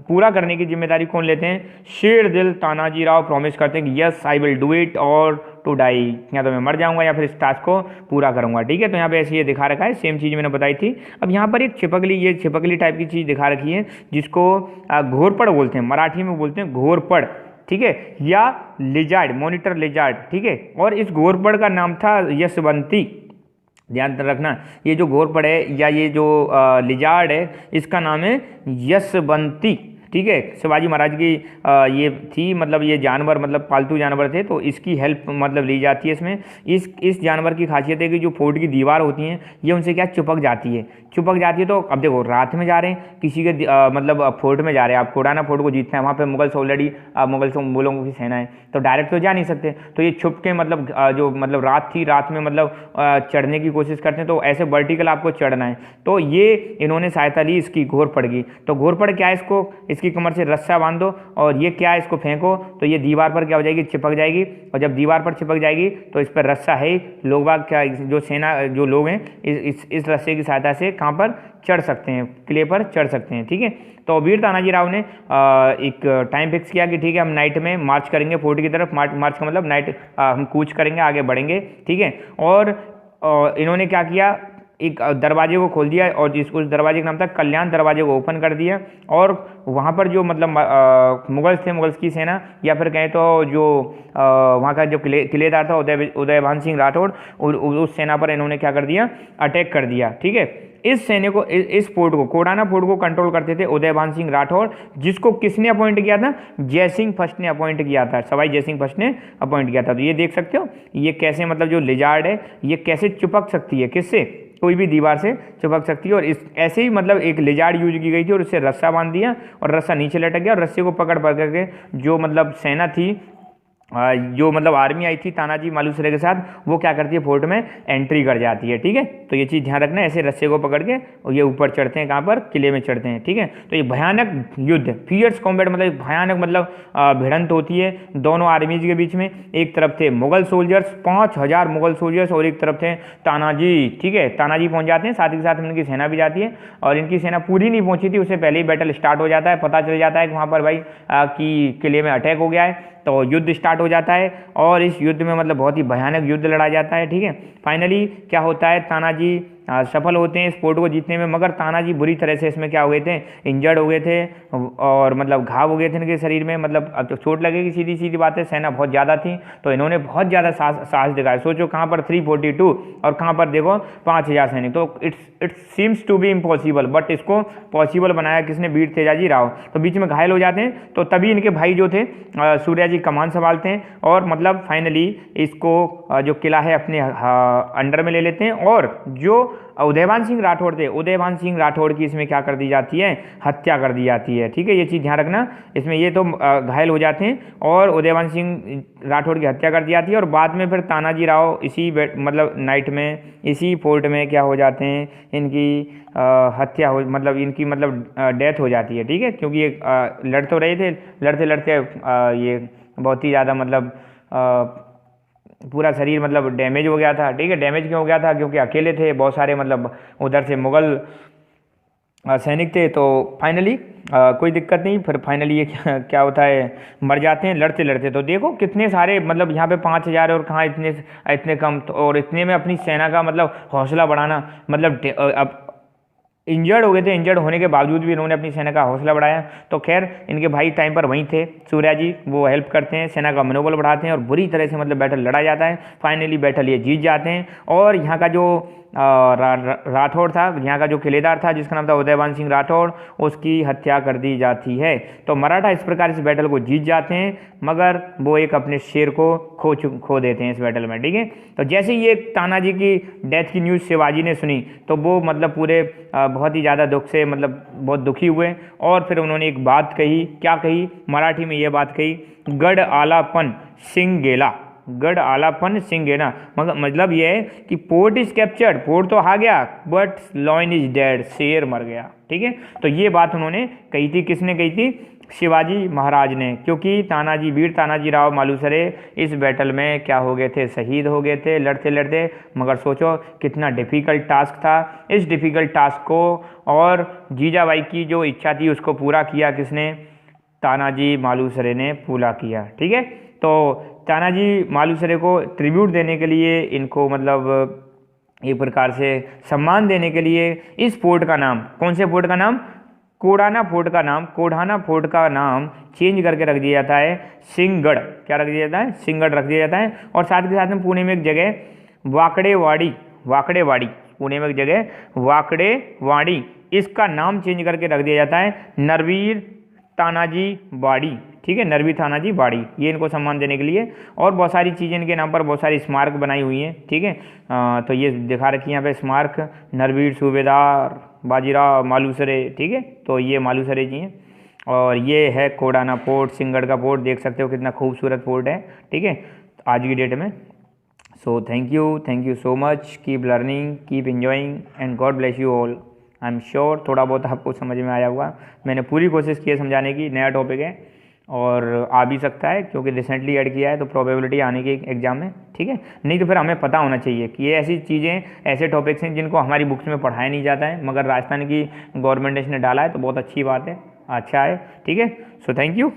पूरा करने की जिम्मेदारी कौन लेते हैं, शेर दिल तानाजी राव प्रॉमिस करते हैं कि yes I will do it और टू डाई, या तो मैं मर जाऊंगा या फिर इस टास्क को पूरा करूंगा। ठीक है, तो यहाँ पे ऐसे ये दिखा रखा है, सेम चीज़ मैंने बताई थी। अब यहाँ पर एक छिपकली टाइप की चीज़ दिखा रखी है, जिसको घोरपड़ बोलते हैं, मराठी में बोलते हैं घोरपड़, ठीक है, या लिजार्ड, मॉनिटर लिजार्ड, ठीक है। और इस घोरपड़ का नाम था यशवंती, ध्यान रखना, ये जो घोरपड़ है या ये जो लिजार्ड है, इसका नाम है यशवंती, ठीक है। शिवाजी महाराज की ये थी, मतलब ये जानवर मतलब पालतू जानवर थे, तो इसकी हेल्प मतलब ली जाती है इसमें। इस जानवर की खासियत है कि जो फोर्ट की दीवार होती हैं ये उनसे क्या चिपक जाती है, चिपक जाती है। तो अब देखो रात में जा रहे हैं किसी के मतलब फोर्ट में जा रहे हैं, आप कोडाना फोर्ट को जीतना है, वहाँ पे मुगल्स ऑलरेडी मुगलों की सेना है, तो डायरेक्ट तो जा नहीं सकते, तो ये छुप के मतलब जो मतलब रात थी, रात में मतलब चढ़ने की कोशिश करते हैं, तो ऐसे वर्टिकल आपको चढ़ना है। तो ये इन्होंने सहायता ली इसकी घोरपड़ की। तो घोरपड़ क्या है, इसको इसकी कमर से रस्सा बांध दो और ये क्या है, इसको फेंको तो ये दीवार पर क्या हो जाएगी, चिपक जाएगी। और जब दीवार पर चिपक जाएगी तो इस पर रस्सा है, लोग बाग क्या जो सेना जो लोग हैं इस रस्से की सहायता से कहाँ पर चढ़ सकते हैं, किले पर चढ़ सकते हैं। ठीक है, तो वीर तानाजी राव ने एक टाइम फिक्स किया कि ठीक है हम नाइट में मार्च करेंगे फोर्ट की तरफ। मार्च का मतलब नाइट हम कूच करेंगे, आगे बढ़ेंगे। ठीक है, और इन्होंने क्या किया, एक दरवाजे को खोल दिया और उस दरवाजे का नाम था कल्याण, दरवाजे को ओपन कर दिया। और वहाँ पर जो मतलब मुगल्स थे, मुगल्स की सेना या फिर कहें तो जो वहाँ का जो किलेदार था उदयभान सिंह राठौड़, उस सेना पर इन्होंने क्या कर दिया, अटैक कर दिया। ठीक है, इस सेना को इस फोर्ट को, कोडाना फोर्ट को कंट्रोल करते थे उदयभान सिंह राठौड़, जिसको किसने अपॉइंट किया था, जयसिंह फर्स्ट ने अपॉइंट किया था, सवाई जयसिंह फर्स्ट ने अपॉइंट किया था। तो ये देख सकते हो ये कैसे मतलब जो लिजार्ड है ये कैसे चिपक सकती है, किससे, कोई भी दीवार से चिपक सकती है। और इस ऐसे ही मतलब एक लिजार्ड यूज की गई थी और उससे रस्सा बांध दिया और रस्सा नीचे लटक गया और रस्से को पकड़ के जो मतलब सेना थी, जो मतलब आर्मी आई थी तानाजी मालूसरे के साथ, वो क्या करती है, फोर्ट में एंट्री कर जाती है। ठीक है, तो ये चीज़ ध्यान रखना है, ऐसे रस्से को पकड़ के और ये ऊपर चढ़ते हैं, कहाँ पर, किले में चढ़ते हैं। ठीक है, तो ये भयानक युद्ध, फियर्स कॉम्बैट मतलब भयानक मतलब भिड़ंत होती है दोनों आर्मीज के बीच में। एक तरफ थे मुगल सोल्जर्स, 5000 मुगल सोल्जर्स, और एक तरफ थे तानाजी। ठीक है, तानाजी पहुंच जाते हैं, साथ ही साथ इनकी सेना भी जाती है, और इनकी सेना पूरी नहीं पहुंची थी, उससे पहले ही बैटल स्टार्ट हो जाता है। पता चल जाता है कि वहाँ पर भाई कि किले में अटैक हो गया है, तो युद्ध स्टार्ट हो जाता है और इस युद्ध में मतलब बहुत ही भयानक युद्ध लड़ा जाता है। ठीक है, फाइनली क्या होता है, तानाजी सफल होते हैं इस फोर्ट को जीतने में, मगर तानाजी बुरी तरह से इसमें क्या हो गए थे, इंजर्ड हो गए थे और मतलब घाव हो गए थे इनके शरीर में। मतलब अब तो चोट लगेगी, सीधी सीधी बात है, सेना बहुत ज़्यादा थी, तो इन्होंने बहुत ज़्यादा साहस दिखाया। सोचो कहाँ पर 342 और कहाँ पर देखो 5000 सैनिक, तो it seems to be impossible, but इसको पॉसिबल बनाया किसने, वीर तेजाजी राव। तो बीच में घायल हो जाते हैं, तो तभी इनके भाई जो थे सूर्या जी कमान संभालते हैं और मतलब फाइनली इसको जो किला है अपने अंडर में ले लेते हैं। और जो उदयभान सिंह राठौड़ थे, उदयभान सिंह राठौड़ की इसमें क्या कर दी जाती है, हत्या कर दी जाती है। ठीक है, ये चीज़ ध्यान रखना, इसमें ये तो घायल हो जाते हैं और उदयभान सिंह राठौड़ की हत्या कर दी जाती है। और बाद में फिर तानाजी राव इसी मतलब नाइट में इसी फोर्ट में क्या हो जाते हैं, इनकी हत्या हो मतलब इनकी मतलब डेथ हो जाती है। ठीक है, क्योंकि ये लड़ तो रहे थे, लड़ते लड़ते ये बहुत ही ज़्यादा मतलब पूरा शरीर मतलब डैमेज हो गया था। ठीक है, डैमेज क्यों हो गया था, क्योंकि अकेले थे, बहुत सारे मतलब उधर से मुगल सैनिक थे, तो फाइनली कोई दिक्कत नहीं, फिर फाइनली ये क्या होता है, मर जाते हैं लड़ते लड़ते। तो देखो कितने सारे मतलब यहाँ पे 5000 और कहाँ इतने कम, तो और इतने में अपनी सेना का मतलब हौसला बढ़ाना, मतलब अब इंजर्ड हो गए थे, इंजर्ड होने के बावजूद भी इन्होंने अपनी सेना का हौसला बढ़ाया। तो खैर इनके भाई टाइम पर वहीं थे, सूर्या जी, वो हेल्प करते हैं, सेना का मनोबल बढ़ाते हैं और बुरी तरह से मतलब बैटल लड़ा जाता है। फाइनली बैटल ये जीत जाते हैं और यहाँ का जो राठौड़ था, यहाँ का जो किलेदार था जिसका नाम था उदयभान सिंह राठौड़, उसकी हत्या कर दी जाती है। तो मराठा इस प्रकार इस बैटल को जीत जाते हैं, मगर वो एक अपने शेर को खो देते हैं इस बैटल में। ठीक है, तो जैसे ही ये तानाजी की डेथ की न्यूज़ शिवाजी ने सुनी तो वो मतलब पूरे बहुत ही ज़्यादा दुख से मतलब बहुत दुखी हुए और फिर उन्होंने एक बात कही, क्या कही, मराठी में ये बात कही, गढ़ आलापन सिंह गेला, गढ़ आलापन सिंह गेला, मतलब ये है कि पोर्ट इज कैप्चर्ड, पोर्ट तो आ गया बट लॉयन इज डेड, शेर मर गया। ठीक है, तो ये बात उन्होंने कही थी, किसने कही थी, शिवाजी महाराज ने, क्योंकि तानाजी वीर तानाजी राव मालूसरे इस बैटल में क्या हो गए थे, शहीद हो गए थे लड़ते लड़ते। मगर सोचो कितना डिफ़िकल्ट टास्क था, इस डिफ़िकल्ट टास्क को और जीजाबाई की जो इच्छा थी उसको पूरा किया किसने, तानाजी मालूसरे ने पूरा किया। ठीक है, तो तानाजी मालूसरे को ट्रिब्यूट देने के लिए, इनको मतलब एक प्रकार से सम्मान देने के लिए इस फोर्ट का नाम, कौन से फोर्ट का नाम, कोडाना फोर्ट का नाम, कोडाना फोर्ट का नाम चेंज करके रख दिया जाता है सिंहगढ़, क्या रख दिया जाता है, सिंहगढ़ रख दिया जाता है। और साथ के साथ में पुणे में एक जगह वाकड़ेवाड़ी, वाकड़ेवाड़ी, पुणे में एक जगह वाकड़ेवाड़ी, इसका नाम चेंज करके रख दिया जाता है नरवीर तानाजी वाड़ी। ठीक है, नरवी थाना जी बाड़ी, ये इनको सम्मान देने के लिए। और बहुत सारी चीज़ें इनके नाम पर, बहुत सारी स्मारक बनाई हुई हैं, ठीक है। तो ये दिखा रखी है यहाँ पे स्मारक, नरवीर सूबेदार बाजीराव मालूसरे, ठीक है, तो ये मालूसरे जी हैं। और ये है कोडाना पोर्ट, सिंगड़ का पोर्ट, देख सकते हो कितना खूबसूरत पोर्ट है, ठीक है, आज की डेट में। सो thank you so much, keep learning, keep enjoying and God bless you all. I am sure थोड़ा बहुत आपको समझ में आया होगा, मैंने पूरी कोशिश की है समझाने की। नया टॉपिक है और आ भी सकता है क्योंकि रिसेंटली ऐड किया है, तो प्रोबेबिलिटी आने की एग्जाम में, ठीक है। नहीं तो फिर हमें पता होना चाहिए कि ये ऐसी चीज़ें, ऐसे टॉपिक्स हैं जिनको हमारी बुक्स में पढ़ाया नहीं जाता है, मगर राजस्थान की गवर्नमेंट ने डाला है, तो बहुत अच्छी बात है, अच्छा है, ठीक है। So thank you.